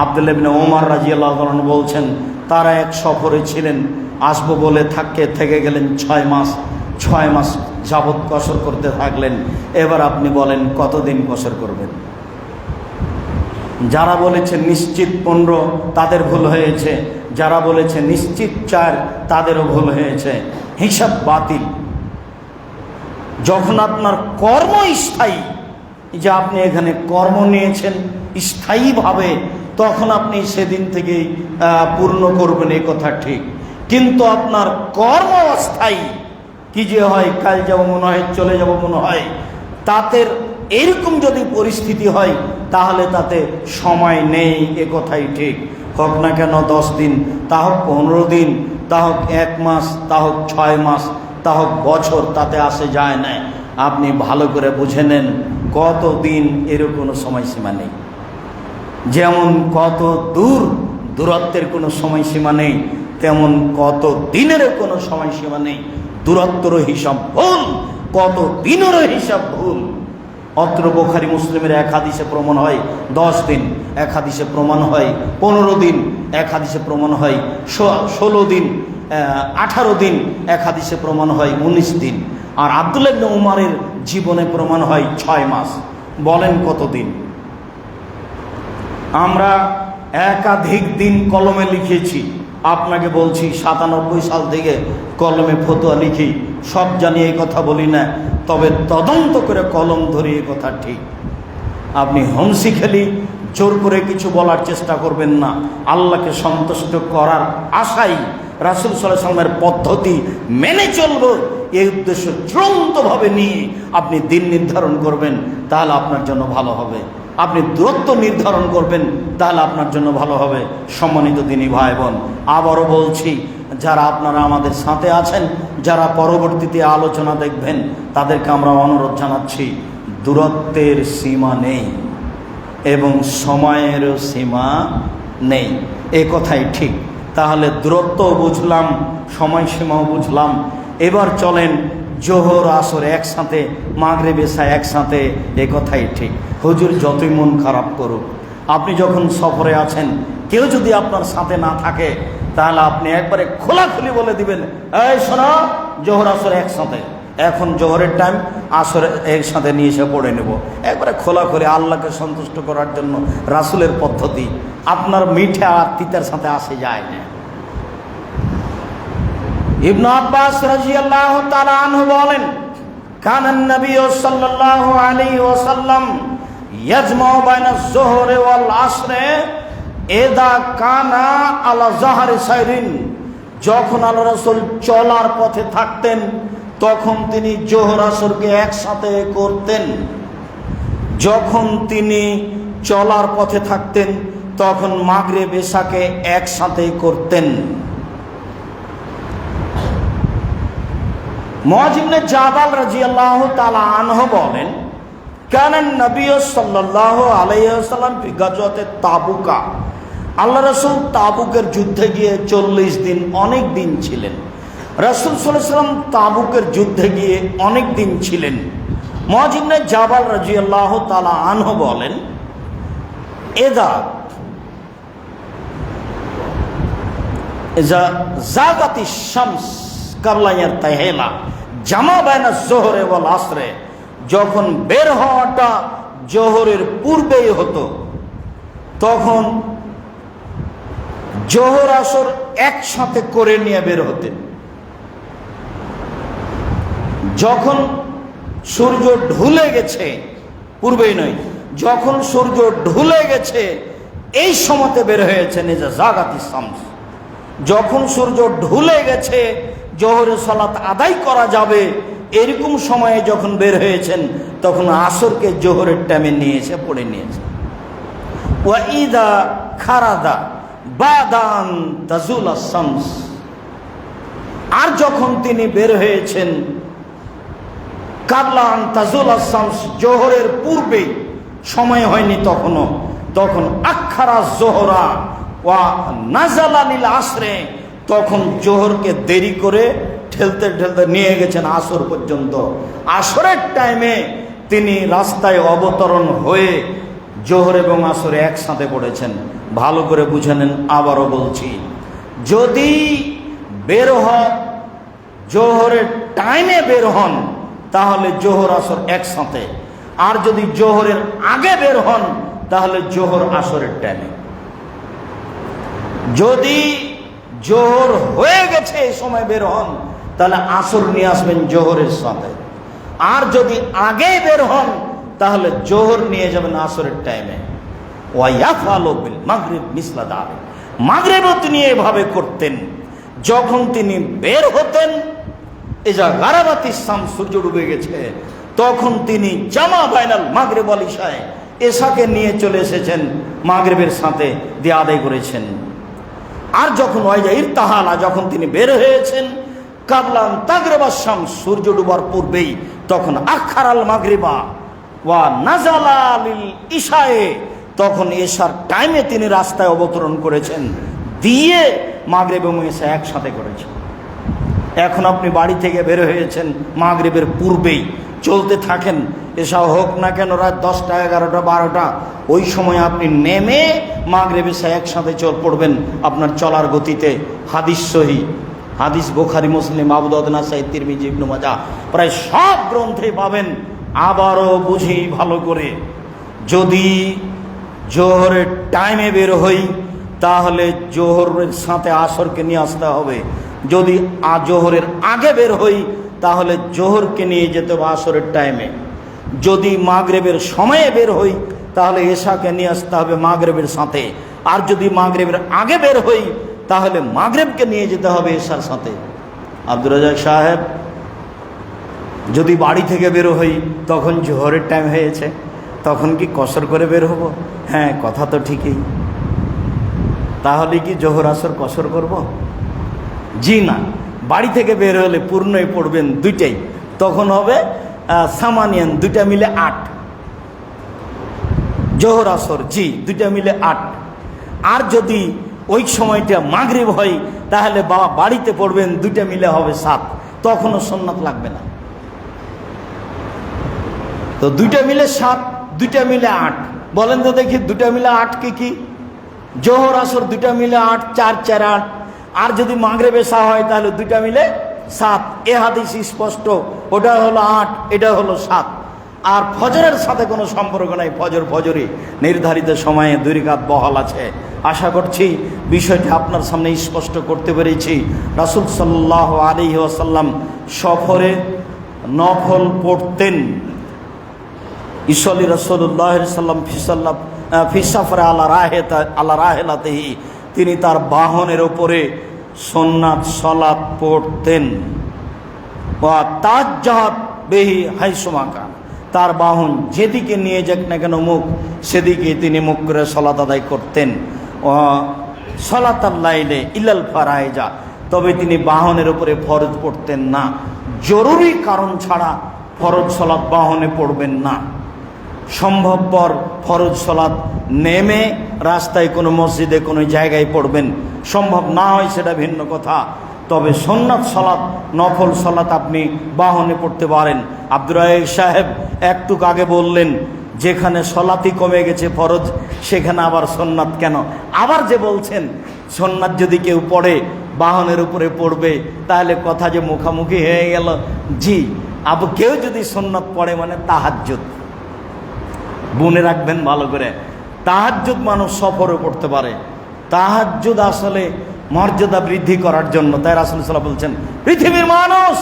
আব্দুল্লাহ ইবনে ওমর রাদিয়াল্লাহু আনহু বলছেন, তারা এক সফরে ছিলেন, আসবো বলে থেকে গেলেন 6 মাস। 6 মাস যাবৎ কসর করতে থাকলেন। এবার আপনি বলেন কতদিন কসর করবেন? যারা বলেছে নিশ্চিত 15 তাদের ভুল হয়েছে, যারা বলেছে নিশ্চিত 4 তাদেরও ভুল হয়েছে। হিসাব বাতিল। যখন আপনার কর্ম স্থায়ী, যে আপনি এখানে কর্ম নিয়েছেন স্থায়ীভাবে, তখন আপনি সেদিন থেকেই পূর্ণ করবেন, এই কথা ঠিক। কিন্তু আপনার কর্ম অস্থায়ী, কি যে হয় কাল যাব মনে হয়, চলে যাব মনে হয়, তাতে এরকম যদি পরিস্থিতি হয় তাহলে তাতে সময় নেই, এ কথাই ঠিক। হোক না কেন 10 দিন, তা হোক 15 দিন, তা হোক 1 মাস, তা হোক 6 মাস, তা হোক বছর, তাতে আসে যায় না। আপনি ভালো করে বুঝে নেন কত দিন, এর কোনো সময়সীমা নেই। যেমন কত দূরত্বের কোনো সময়সীমা নেই, তেমন কত দিনেরও কোনো সময়সীমা নেই। দূরত্বেরও হিসাব ভুল, কত দিনেরও হিসাব ভুল। অত্র বুখারী মুসলিমের এক হাদিসে প্রমাণ হয় 10 দিন, এক হাদিসে প্রমাণ হয় 15 দিন, এক হাদিসে প্রমাণ হয় 16 দিন, 18 দিন, এক হাদিসে প্রমাণ হয় 19 দিন। আর আব্দুল্লাহ ইবনে উমরের জীবনে প্রমাণ হয় 6 মাস। বলেন কতদিন? আমরা একাধিক দিন কলমে লিখেছি। আপনাকে বলছি 97 সাল থেকে কলমে ফতোয়া লিখি, সব জানি এই কথা বলি না, তবে তদন্ত করে কলম ধরি, এই কথা ঠিক। আপনি হংসি খেলি জোর করে কিছু বলার চেষ্টা করবেন না। আল্লাহকে সন্তুষ্ট করার আশাই রাসূল সাল্লাল্লাহু আলাইহি ওয়াসাল্লামের পদ্ধতি মেনে চলব, এই উদ্দেশ্য চূড়ান্তভাবে নিয়ে আপনি দিন নির্ধারণ করবেন, তাহলে আপনার জন্য ভালো হবে। আপনি দূরত্ব নির্ধারণ করবেন, তাহলে আপনার জন্য ভালো হবে। সম্মানিত দিনী ভাই বোন, আবারও বলছি, যারা আপনারা আমাদের সাথে আছেন, যারা পরবর্তীতে আলোচনা দেখবেন, তাদেরকে আমরা অনুরোধ জানাচ্ছি, দূরত্বের সীমা নেই এবং সময়েরও সীমা নেই, এ কথাই ঠিক। তাহলে দূরত্বও বুঝলাম, সময়সীমাও বুঝলাম। এবার চলেন জোহর আসর একসাথে, মাগরিব এশা একসাথে, এ কথাই ঠিক। হুজুর যতই মন খারাপ করুক, আপনি যখন সফরে আছেন, কেউ যদি আপনার সাথে না থাকে, তাহলে আপনি একবারে খোলাখুলি বলে দিবেন, এই শোনো, জোহর আসর একসাথে, এখন জোহরের টাইম, আসর একসাথে নিয়ে এসে পড়ে নেব। একবারে খোলাখুলি, আল্লাহকে সন্তুষ্ট করার জন্য রাসূলের পদ্ধতি। আপনার মিঠা আর তিতার সাথে আসে যায় না। ইবনে আব্বাস রাদিয়াল্লাহু তাআলা আনহু বলেন, কানান নবী সাল্লাল্লাহু আলাইহি ওয়াসাল্লাম ইয়াজমাউ বাইনা যুহরি ওয়াল আসরে ইযা কানা আলা যাহরি সাইরিন, যখন আল্লাহ রাসূল চলার পথে থাকতেন তখন তিনি জোহর আসরকে একসাথে করতেন। যখন তিনি চলার পথে থাকতেন তখন মাগরিব এশাকে একসাথে করতেন। মুআয ইবনে জাবাল রাদিয়াল্লাহু তাআলা আনহু বলেন, কানান নবী সাল্লাল্লাহু আলাইহি ওয়াসাল্লাম ফি গাজওয়াতে তাবুকা, আল্লাহ রাসূল তাবুকের যুদ্ধে গিয়ে 40 দিন, অনেক দিন ছিলেন। রাসূল সাল্লাল্লাহু আলাইহি ওয়াসাল্লাম তাবুকের যুদ্ধে গিয়ে অনেক দিন ছিলেন। মুআয ইবনে জাবাল রাদিয়াল্লাহু তাআলা আনহু বলেন, এদা ইজা জাগাতিশ শামস ক্বাবলা ইয়ারতাহিলা জামা বাইনা যোহরে ওয়াল আসরে, যখন বের হওয়াটা জোহরের পূর্বেই হতো তখন জোহর আসর একসাথে করে নিয়ে বের হতেন। যখন সূর্য ঢুলে গেছে, পূর্বেই নয়, যখন সূর্য ঢুলে গেছে এই সময়তে বের হয়েছেন এজা জাগাতিশ শামস। যখন সূর্য ঢুলে গেছে জোহরের সালাত আদায় করা যাবে এরকম সময়ে যখন বের হয়েছেন তখন আসরকে জোহরের টাইমে নিয়ে এসে পড়ে নিয়েছে। ওয়া ইদা খারাদা বাদান তাজুল শামস, আর যখন তিনি বের হয়েছেন ক্বাবলা আন তাজুল শামস, জোহরের পূর্বে, সময় হয়নি তখনও, তখন আখারা জোহরা ওয়া নাজালা লিল আসরে, তখন জোহরকে দেরি করে ঠেলতে ঠেলতে নিয়ে গেছেন আসর পর্যন্ত। আসরের টাইমে তিনি রাস্তায় অবতরণ হয়ে জোহর এবং আসরে একসাথে পড়েছেন। ভালো করে বুঝে নেন, আবারও বলছি, যদি বের হন জোহরের টাইমে বের হন তাহলে জোহর আসর একসাথে, আর যদি জোহরের আগে বের হন তাহলে জোহর আসরের টাইমে। যদি জোহর হয়ে গেছে এই সময় বের হন তাহলে আসর নিয়ে আসবেন জোহরের সাথে, আর যদি আগে বের হন তাহলে জোহর নিয়ে যাবেন আসরের টাইমে। ওয়াইয়াফালু বিল মাগরিব মিসলা যালিক, মাগরিবও তিনি এভাবে করতেন। যখন তিনি বের হতেন ইজা গারাবাতিশ শামস, সূর্য ডুবে গেছে, তখন তিনি জামা বাইনাল মাগরিব ওয়াল ইশা, এশাকে নিয়ে চলে এসেছেন মাগরিবের সাথে দিয়ে আদায় করেছেন। আর যখন ওয়াইজা ইরতাহালা, যখন তিনি বের হয়েছেন ক্বাবলা আন তাগরিবা শামস, সূর্য ডুবার পূর্বেই, তখন আখারাল মাগরিবা ওয়া নাজালা লিল ইশায়ে, তখন এশার টাইমে তিনি রাস্তায় অবতরণ করেছেন, দিয়ে মাগরিব এবং এশা একসাথে করেছেন। এখন আপনি বাড়ি থেকে বের হয়েছেন মাগরিবের পূর্বেই, চলতে থাকেন, এশা হোক না কেন রাত 10টা 11টা 12টা, ওই সময় আপনি নেমে মাগরিব এশা একসাথে পড়বেন আপনার চলার গতিতে। হাদিস সহি, হাদিস বুখারী মুসলিম আবু দাউদ নাসাই তিরমিজি ইবনে মাজাহ প্রায় সব গ্রন্থে পাবেন। আবারও বুঝি ভালো করে, যদি জোহরের টাইমে বের হই তাহলে জোহরের সাথে আসরকে নিয়ে আসতে হবে, যদি জোহরের আগে বের হই তাহলে জোহরকে নিয়ে যেতে হবে আসরের টাইমে, যদি মাগরিবের সময়ে বের হই তাহলে এশাকে নিয়ে আসতে হবে মাগরিবের সাথে, আর যদি মাগরিবের আগে বের হই তাহলে মাগরিবকে নিয়ে যেতে হবে এশার সাথে। আব্দুর রাজ্জাক সাহেব, যদি বাড়ি থেকে বের হই তখন জোহরের টাইম হয়েছে, তখন কি কসর করে বের হব? হ্যাঁ, কথা তো ঠিকই। তাহলে কি জোহর আসর কসর করব? জি না, বাড়ি থেকে বের হলে পূর্ণই পড়বেন দুইটাই, তখন হবে সামানিয়ান, দুইটা মিলে 8 জোহর আসর, জি দুইটা মিলে 8। আর যদি ওই সময়টা মাগরিব হয় তাহলে বাড়িতে পড়বেন দুইটা মিলে হবে 7, তখনও সুন্নাত লাগবে না। তো দুইটা মিলে 7, দুইটা মিলে 8, বলেন তো দেখি দুইটা মিলে 8 কি? জোহর আসর দুইটা মিলে 8, 4 4 8। আর যদি মাগরিব এশা হয় তাহলে দুইটা মিলে 7। এ হাদিস স্পষ্ট, ওটা হলো 8, এটা হলো 7। আর ফজরের সাথে কোনো সম্পর্ক নাই, ফজরই নির্ধারিত সময়ে 2 রাকাত বহাল আছে। আশা করছি বিষয়টি আপনার সামনে স্পষ্ট করতে পেরেছি। রাসূল সাল্লাল্লাহু আলাইহি ওয়াসাল্লাম সফরে নফল পড়তেন। ইসল্লি রাসূলুল্লাহ সাল্লাম ফি সাফরে আলা রাহেলাতিহি, তিনি তার বাহনের উপরে সুন্নাত সালাত পড়তেন। ওয়া তাজ্জাহাত বিহি হাইসুমা কান, তার বাহন যেদিকে নিয়ে যাক না কেন মুখ, সেদিকে তিনি মুখ করে সালাত আদায় করতেন। সালাতাল লাইলে ইলাল ফারাইজা, তবে তিনি বাহনের উপরে ফরজ পড়তেন না। জরুরি কারণ ছাড়া ফরজ সালাত বাহনে পড়বেন না। সম্ভবপর ফরজ সালাত নেমে রাস্তায় কোনো মসজিদে কোনো জায়গায় পড়বেন, সম্ভব না হয় সেটা ভিন্ন কথা। তবে সুন্নাত সালাত, নফল সালাত আপনি বাহনে পড়তে পারেন। আব্দুর রাজ্জাক সাহেব একটু আগে বললেন যেখানে সালাতই কমে গেছে ফরজ, সেখানে আবার সুন্নাত কেন? আবার যে বলছেন সুন্নাত যদি কেউ পড়ে বাহনের উপরে পড়বে, তাহলে কথা যে মুখামুখি হয়ে গেল। জি, কেউ যদি সুন্নত পড়ে মানে তাহাজ্জুদ, মনে রাখবেন ভালো করে, তাহাজ্জুদ মানুষ সফরে পড়তে পারে। তাহাজ্জুদ আসলে মর্যাদা বৃদ্ধি করার জন্য। তাই রাসূল সাল্লাল্লাহু আলাইহি ওয়াসাল্লাম বলছেন, পৃথিবীর মানুষ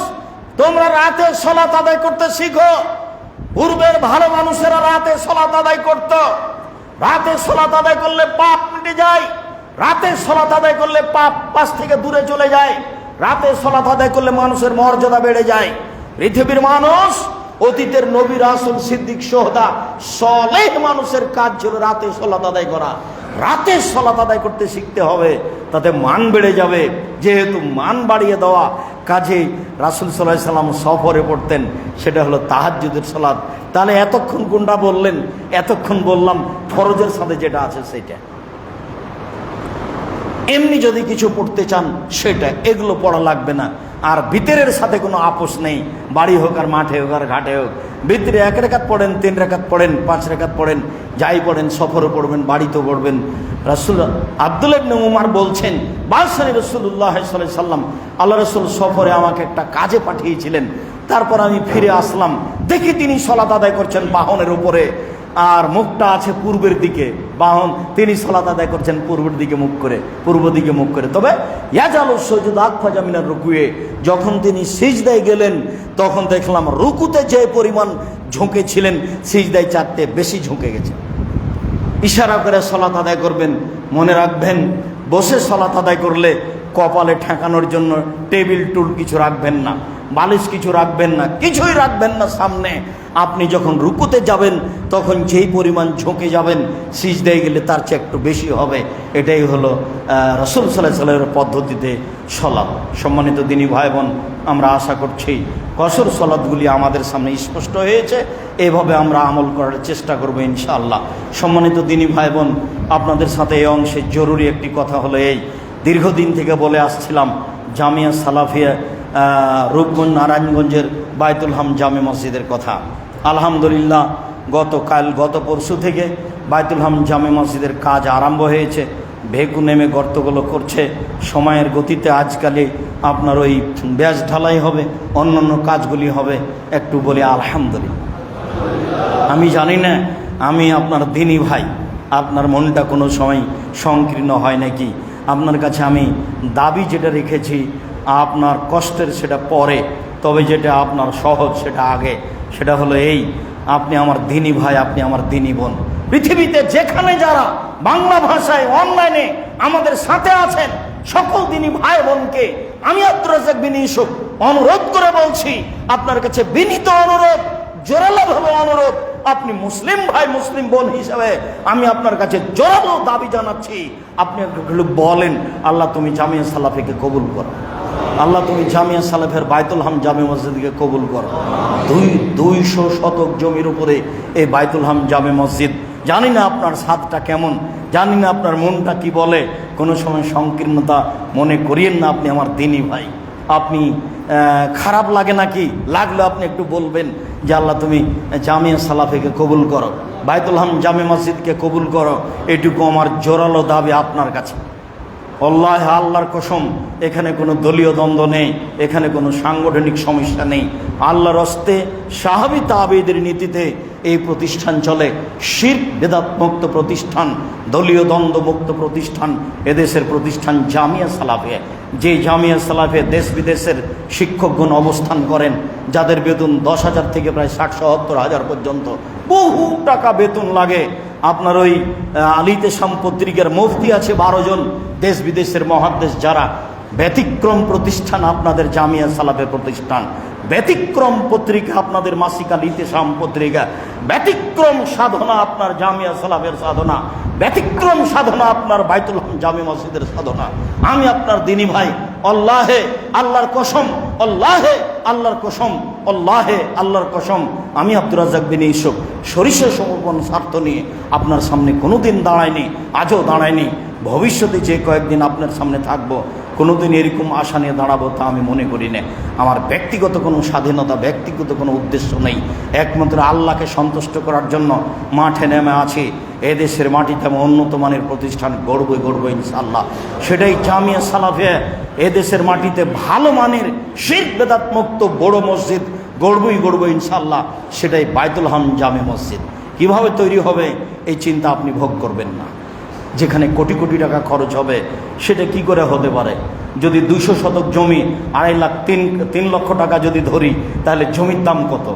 তোমরা রাতে সালাত আদায় করতে শিখো। পূর্বের ভালো মানুষেরা রাতে সালাত আদায় করত। রাতে সালাত আদায় করলে পাপ মিটে যায়, রাতে সালাত আদায় করলে পাপ থেকে দূরে চলে যায়, রাতে সালাত আদায় করলে মানুষের মর্যাদা বেড়ে যায়। পৃথিবীর মানুষ, অতীতের নবী, রাসূল, সিদ্দিক, শুহাদা, সালেহ মানুষের কাজ ছিল রাতে সালাত আদায় করা। রাতে সালাত আদায় করতে শিখতে হবে, তাতে মান বেড়ে যাবে। যেহেতু মান বাড়িয়ে দেওয়া, কাজেই রাসূল সাল্লাল্লাহু আলাইহি সাল্লাম সফরে পড়তেন, সেটা হলো তাহাজ্জুদের সালাত। তাহলে এতক্ষণ কোনটা বললেন? এতক্ষণ বললাম ফরজের সাথে যেটা আছে সেটা। এমনি যদি কিছু পড়তে চান সেটা, এগুলো পড়া লাগবে না। আর ভিতরের সাথে কোনো আপোষ নেই, বাড়ি হোক আর মাঠে হোক আর ঘাটে হোক। ভিতরে 1 রাকাত পড়েন, 3 রাকাত পড়েন, 5 রাকাত পড়েন, যাই পড়েন, সফরে পড়বেন, বাড়িতেও পড়বেন। রাসূল আব্দুল্লাহ ইবনে উমর বলছেন, বাদশাহ রাসূলুল্লাহ সাল্লাল্লাহু আলাইহি সাল্লাম, আল্লাহ রাসূল সফরে আমাকে একটা কাজে পাঠিয়েছিলেন। তারপর আমি ফিরে আসলাম, দেখি তিনি সালাত আদায় করছেন বাহনের উপরে, আর মুখটা আছে পূর্বের দিকে। বাহন, তিনি সালাত আদায় করছেন পূর্বের দিকে মুখ করে, পূর্ব দিকে মুখ করে। তবে ইয়াজালু সুজুদ আকফাজা মিনার রুকুয়ে, যখন তিনি সিজদায় গেলেন তখন দেখলাম রুকুতে যে পরিমাণ ঝুঁকে ছিলেন, সিজদায় 4টে বেশি ঝুঁকে গেছে। ইশারা করে সালাত আদায় করবেন। মনে রাখবেন, বসে সালাত আদায় করলে কপালে ঠেকানোর জন্য টেবিল টুল কিছু রাখবেন না, বালিশ কিছু রাখবেন না, কিছুই রাখবেন না সামনে। আপনি যখন রুকুতে যাবেন তখন যেই পরিমাণ ঝুঁকে যাবেন, সিজদায় গেলে তার চেয়ে একটু বেশি হবে। এটাই হলো রাসূল সাল্লাল্লাহু আলাইহি ওয়াসাল্লামের পদ্ধতিতে সালাত। সম্মানিত দিনী ভাই বোন, আমরা আশা করছি কসর সালাতগুলি আমাদের সামনে স্পষ্ট হয়েছে, এইভাবে আমরা আমল করার চেষ্টা করব ইনশাআল্লাহ। সম্মানিত দিনী ভাই বোন, আপনাদের সাথে এই অংশে জরুরি একটি কথা হলো এই, দীর্ঘদিন থেকে বলে আসছিলাম জামিয়া সালাফিয়া রূপগঞ্জ নারায়ণগঞ্জের বায়তুল হাম জামে মসজিদের কথা। আলহামদুলিল্লাহ গত পরশু থেকে বায়তুল হাম জামে মসজিদের কাজ আরম্ভ হয়েছে। ভেকু নেমে গর্তগুলো করছে। সময়ের গতিতে আজকালে আপনার ওই ব্যাস ঢালাই হবে, অন্যান্য কাজগুলি হবে। একটু বলি আলহামদুলিল্লাহ। আমি জানি না আমি আপনার দিনী ভাই, আপনার মনটা কোনো সময় সংকীর্ণ হয় নাকি। আপনার কাছে আমি দাবি যেটা রেখেছি, আপনার কষ্টের সেটা পরে, তবে যেটা আপনার সহজ সেটা আগে। সেটা হলো এই, আপনি আমার দিনী ভাই, আপনি আমার দিনী বোন। পৃথিবীতে যেখানে যারা বাংলা ভাষায় অনলাইনে আমাদের সাথে আছেন, সকল দিনী ভাই বোনকে আমি আব্দুর রাজ্জাক বিন ইউসুফ অনুরোধ করে বলছি, আপনার কাছে বিনীত অনুরোধ, জোরালোভাবে অনুরোধ, আপনি মুসলিম ভাই মুসলিম বোন হিসাবে আমি আপনার কাছে জোরালো দাবি জানাচ্ছি, আপনি একটু বলেন, আল্লাহ তুমি জামিয়া সালাফিকে কবুল করো, আল্লাহ তুমি জামিয়া সালাফের বায়তুল হাম জামে মসজিদকে কবুল করো। 200 শতক জমির উপরে এই বায়তুল হাম জামে মসজিদ। জানি না আপনার স্বাদটা কেমন, জানি না আপনার মনটা কি বলে, কোনো সময় সংকীর্ণতা মনে করিয়েন না। আপনি আমার দিনী ভাই, আপনি খারাপ লাগে নাকি, লাগলে আপনি একটু বলবেন যে আল্লাহ তুমি জামিয়া সালাফিকে কবুল করো, বায়তুল হাম জামে মসজিদকে কবুল করো। এটুকু আমার জোরালো দাবি আপনার কাছে। আল্লাহর কসম, এখানে কোনো দলীয় দ্বন্দ্ব নেই, এখানে কোনো সাংগঠনিক সমস্যা নেই। আল্লাহর হস্তে সাহাবী তাবেঈদের নীতিতে এই প্রতিষ্ঠান চলে। শিরক বেদাত মুক্ত প্রতিষ্ঠান, দলীয় দ্বন্দ্ব মুক্ত প্রতিষ্ঠান এদেশের প্রতিষ্ঠান জামিয়া সালাফিয়া। যে জামিয়া সালাফিয়া দেশ বিদেশের শিক্ষকগণ অবস্থান করেন, যাদের বেতন 10,000 থেকে প্রায় 60-70,000 পর্যন্ত, বহু টাকা বেতন লাগে। আপনার ওই আলিতেশাম পত্রিকার মুফতি আছে 12 জন, দেশ বিদেশের মহাদ্দেশ যারা। ব্যতিক্রম প্রতিষ্ঠান আপনাদের জামিয়া সালাফের প্রতিষ্ঠান, ব্যতিক্রম পত্রিকা আপনাদের মাসিক আলিতেশাম পত্রিকা, ব্যতিক্রম সাধনা আপনার জামিয়া সালাফের সাধনা, ব্যতিক্রম সাধনা আপনার বায়তুল হাম জামে মসজিদের সাধনা। আমি আপনার দিনী ভাই, আল্লাহে আল্লাহর কসম, আল্লাহে আল্লাহর কসম, আল্লাহে আল্লাহর কসম, আমি আব্দুর রাজ্জাক বিন ইউসুফ সরিষা সমর্পণ স্বার্থ নিয়ে আপনার সামনে কোনোদিন দাঁড়ায়নি, আজও দাঁড়ায়নি। ভবিষ্যতে যে কয়েকদিন আপনার সামনে থাকবো কোনোদিন এরকম আশা নিয়ে দাঁড়াবো তা আমি মনে করি না। আমার ব্যক্তিগত কোনো স্বাধীনতা, ব্যক্তিগত কোনো উদ্দেশ্য নেই, একমাত্র আল্লাহকে সন্তুষ্ট করার জন্য মাঠে নেমে আছি। এদেশের মাটিতে আমি উন্নত মানের প্রতিষ্ঠান গড়বই ইনশাআল্লাহ। সেটাই জামিয়া সালাফিয়া। এদেশের মাটিতে ভালো মানের শিরক বেদাত মুক্ত বড় মসজিদ গড়বই ইনশাআল্লাহ। সেটাই বাইতুল হাম জামে মসজিদ। কিভাবে তৈরি হবে এই চিন্তা আপনি ভোগ করবেন না। যেখানে কোটি কোটি টাকা খরচ হবে সেটা কি করে হতে পারে? যদি 200 শতক জমি 2.5 লাখ 3 লক্ষ টাকা যদি ধরি, তাহলে জমির দাম কত?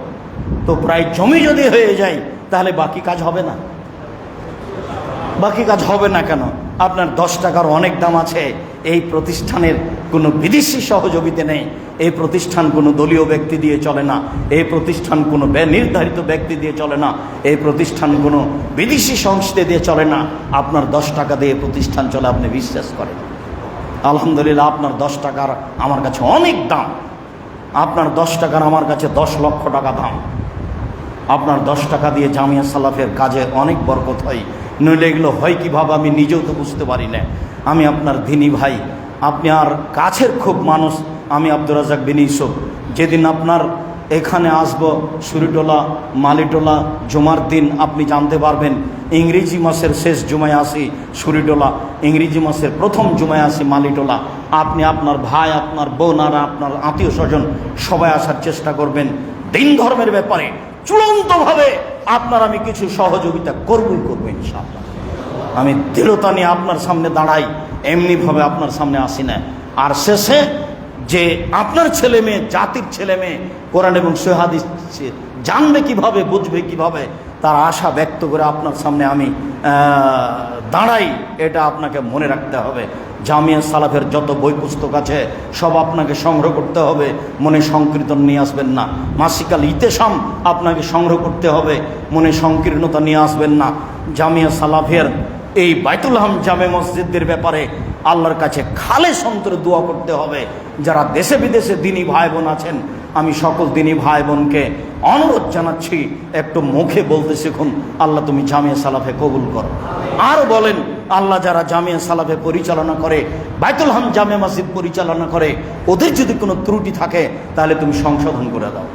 তো প্রায় জমি যদি হয়ে যায় তাহলে বাকি কাজ হবে না। বাকি কাজ হবে না কেন? আপনার 10 টাকার অনেক দাম আছে। এই প্রতিষ্ঠানের কোনো বিদেশি সহযোগিতা নেই, এই প্রতিষ্ঠান কোনো দলীয় ব্যক্তি দিয়ে চলে না, এই প্রতিষ্ঠান কোনো নির্ধারিত ব্যক্তি দিয়ে চলে না, এই প্রতিষ্ঠান কোনো বিদেশি সংস্থা দিয়ে চলে না। আপনার 10 টাকা দিয়ে প্রতিষ্ঠান চলে, আপনি বিশ্বাস করেন? আলহামদুলিল্লাহ, আপনার 10 টাকার আমার কাছে অনেক দাম। আপনার 10 টাকার আমার কাছে 10 লক্ষ টাকা দাম। আপনার 10 টাকা দিয়ে জামিয়া সালাফের কাজে অনেক বরকত হয়। নইলে এগুলো হয় কীভাবে আমি নিজেও তো বুঝতে পারি না। আমি আপনার দিনী ভাই, আপনি আর কাছের খুব মানুষ। আমি আব্দুর রাজ্জাক বিন ইউসুফ। যেদিন আপনার এখানে আসব, সুরিটোলা মালিটোলা জুমার দিন আপনি জানতে পারবেন ইংরেজি মাসের শেষ জুমায় আসি সুরিটোলা, ইংরেজি মাসের প্রথম জুমায় আসি মালিটোলা। আপনি আপনার ভাই, আপনার বোন আর আপনার আত্মীয় স্বজন সবাই আসার চেষ্টা করবেন। দিন ধর্মের ব্যাপারে চূড়ান্তভাবে আপনার আমি কিছু সহযোগিতা করবই ইনশাআল্লাহ। আমি দৃঢ়তা নিয়ে আপনার সামনে দাঁড়াই, এমনিভাবে আপনার সামনে আসি না। আর শেষে যে আপনার ছেলে মেয়ে, জাতির ছেলে মেয়ে কোরআন এবং সহিহ হাদিস জানবে কিভাবে, বুঝবে কিভাবে, তার আশা ব্যক্ত করে আপনার সামনে আমি দাঁড়াই, এটা আপনাকে মনে রাখতে হবে। জামিয়া সালাফের যত বই পুস্তক আছে সব আপনাকে সংগ্রহ করতে হবে, মনে সংকীর্তন নিয়ে আসবেন না। মাসিকাল ইতেসাম আপনাকে সংগ্রহ করতে হবে, মনে সংকীর্ণতা নিয়ে আসবেন না। জামিয়া সালাফের এই বাইতুল হাম জামে মসজিদের ব্যাপারে আল্লাহর কাছে খালেস অন্তরে দোয়া করতে হবে। যারা দেশে বিদেশে দিনী ভাই বোন আছেন, আমি সকল দিনী ভাই বোনকে অনুরোধ জানাচ্ছি, একটু মুখে বলতে শিখুন, আল্লাহ তুমি জামিয়া সালাফে কবুল করো। আর বলেন, আল্লাহ যারা জামিয়া সালাফে পরিচালনা করে, বাইতুল হাম জামে মসজিদ পরিচালনা করে, ওদের যদি কোনো ত্রুটি থাকে তাহলে তুমি সংশোধন করে দাও।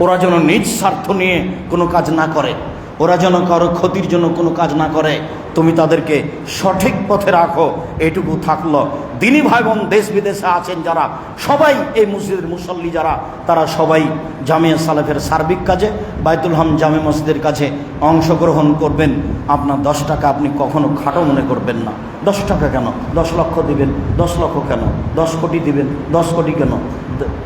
ওরা যেন নিজ স্বার্থ নিয়ে কোনো কাজ না করে, ওরা যেন কারো ক্ষতির জন্য কোনো কাজ না করে, তুমি তাদেরকে সঠিক পথে রাখো। এটুকু থাকলো। দিনী ভাই বোন দেশ বিদেশে আছেন যারা, সবাই এই মসজিদের মুসল্লি যারা, তারা সবাই জামিয়া সালাফের সার্বিক কাজে বাইতুল হাম জামে মসজিদের কাছে অংশগ্রহণ করবেন। আপনার 10 টাকা আপনি কখনো খাটো মনে করবেন না। 10 টাকা কেন? 10 লক্ষ দিবেন। 10 লক্ষ কেন? 10 কোটি দিবেন। 10 কোটি কেন?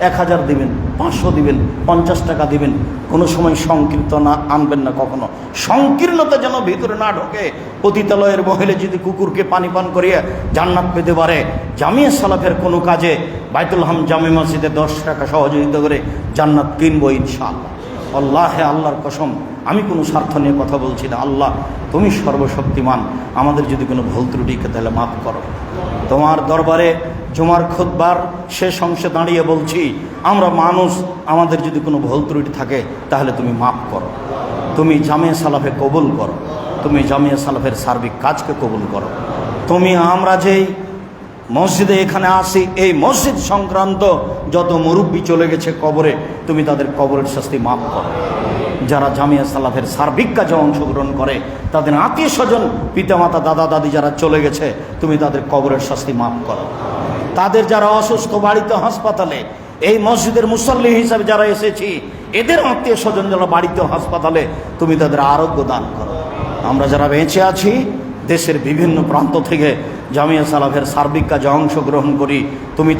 1000 দিবেন, 500 দিবেন, 50 টাকা দিবেন। কোনো সময় সংকীর্তন আনবেন না কখনো। সংকীর্ণতা যেন ভিতরে না ঢোকে। পতিতালয়ের মহিলা যদি কুকুরকে পানি পান করিয়ে জান্নাত পেতে পারে, জামিয়া সালাফের কোনো কাজে বাইতুল হাম জামে মসজিদে 10 টাকা সহযোগিতা করে জান্নাত কিনবো ইনশাআল্লাহ। আল্লাহর কসম, আমি কোনো স্বার্থ নিয়ে কথা বলছি না। আল্লাহ তুমি সর্বশক্তিমান, আমাদের যদি কোনো ভুল ত্রুটি তাহলে মাফ করো। তোমার দরবারে জুমার খুতবার শেষ অংশে দাঁড়িয়ে বলছি, আমরা মানুষ, আমাদের যদি কোনো ভুল ত্রুটি থাকে তাহলে তুমি মাফ করো। তুমি জামিয়া সালাফে কবুল করো, তুমি জামিয়া সালাফের সার্বিক কাজকে কবুল করো। তুমি আমরা যেই মসজিদে এখানে আসি, এই মসজিদ সংক্রান্ত যত মুরব্বী চলে গেছে কবরে, তুমি তাদের কবরের শাস্তি মাফ করো। যারা জামিয়া সালাফের সার্বিক কাজে অংশগ্রহণ করে, তাদের আত্মীয় স্বজন, পিতামাতা, দাদা দাদি যারা চলে গেছে, তুমি তাদের কবরের শাস্তি মাফ করো। তাদের যারা অসুস্থ, বাড়িতে হাসপাতালে, এই মসজিদের মুসল্লি হিসাবে যারা এসেছি, এদের আত্মীয় স্বজন যারা বাড়িতে হাসপাতালে, তুমি তাদের আরোগ্য দান করো। আমরা যারা বেঁচে আছি, দেশের বিভিন্ন প্রান্ত থেকে জামিয়া সালাফের সার্বিক কাজে অংশগ্রহণ করি, তুমি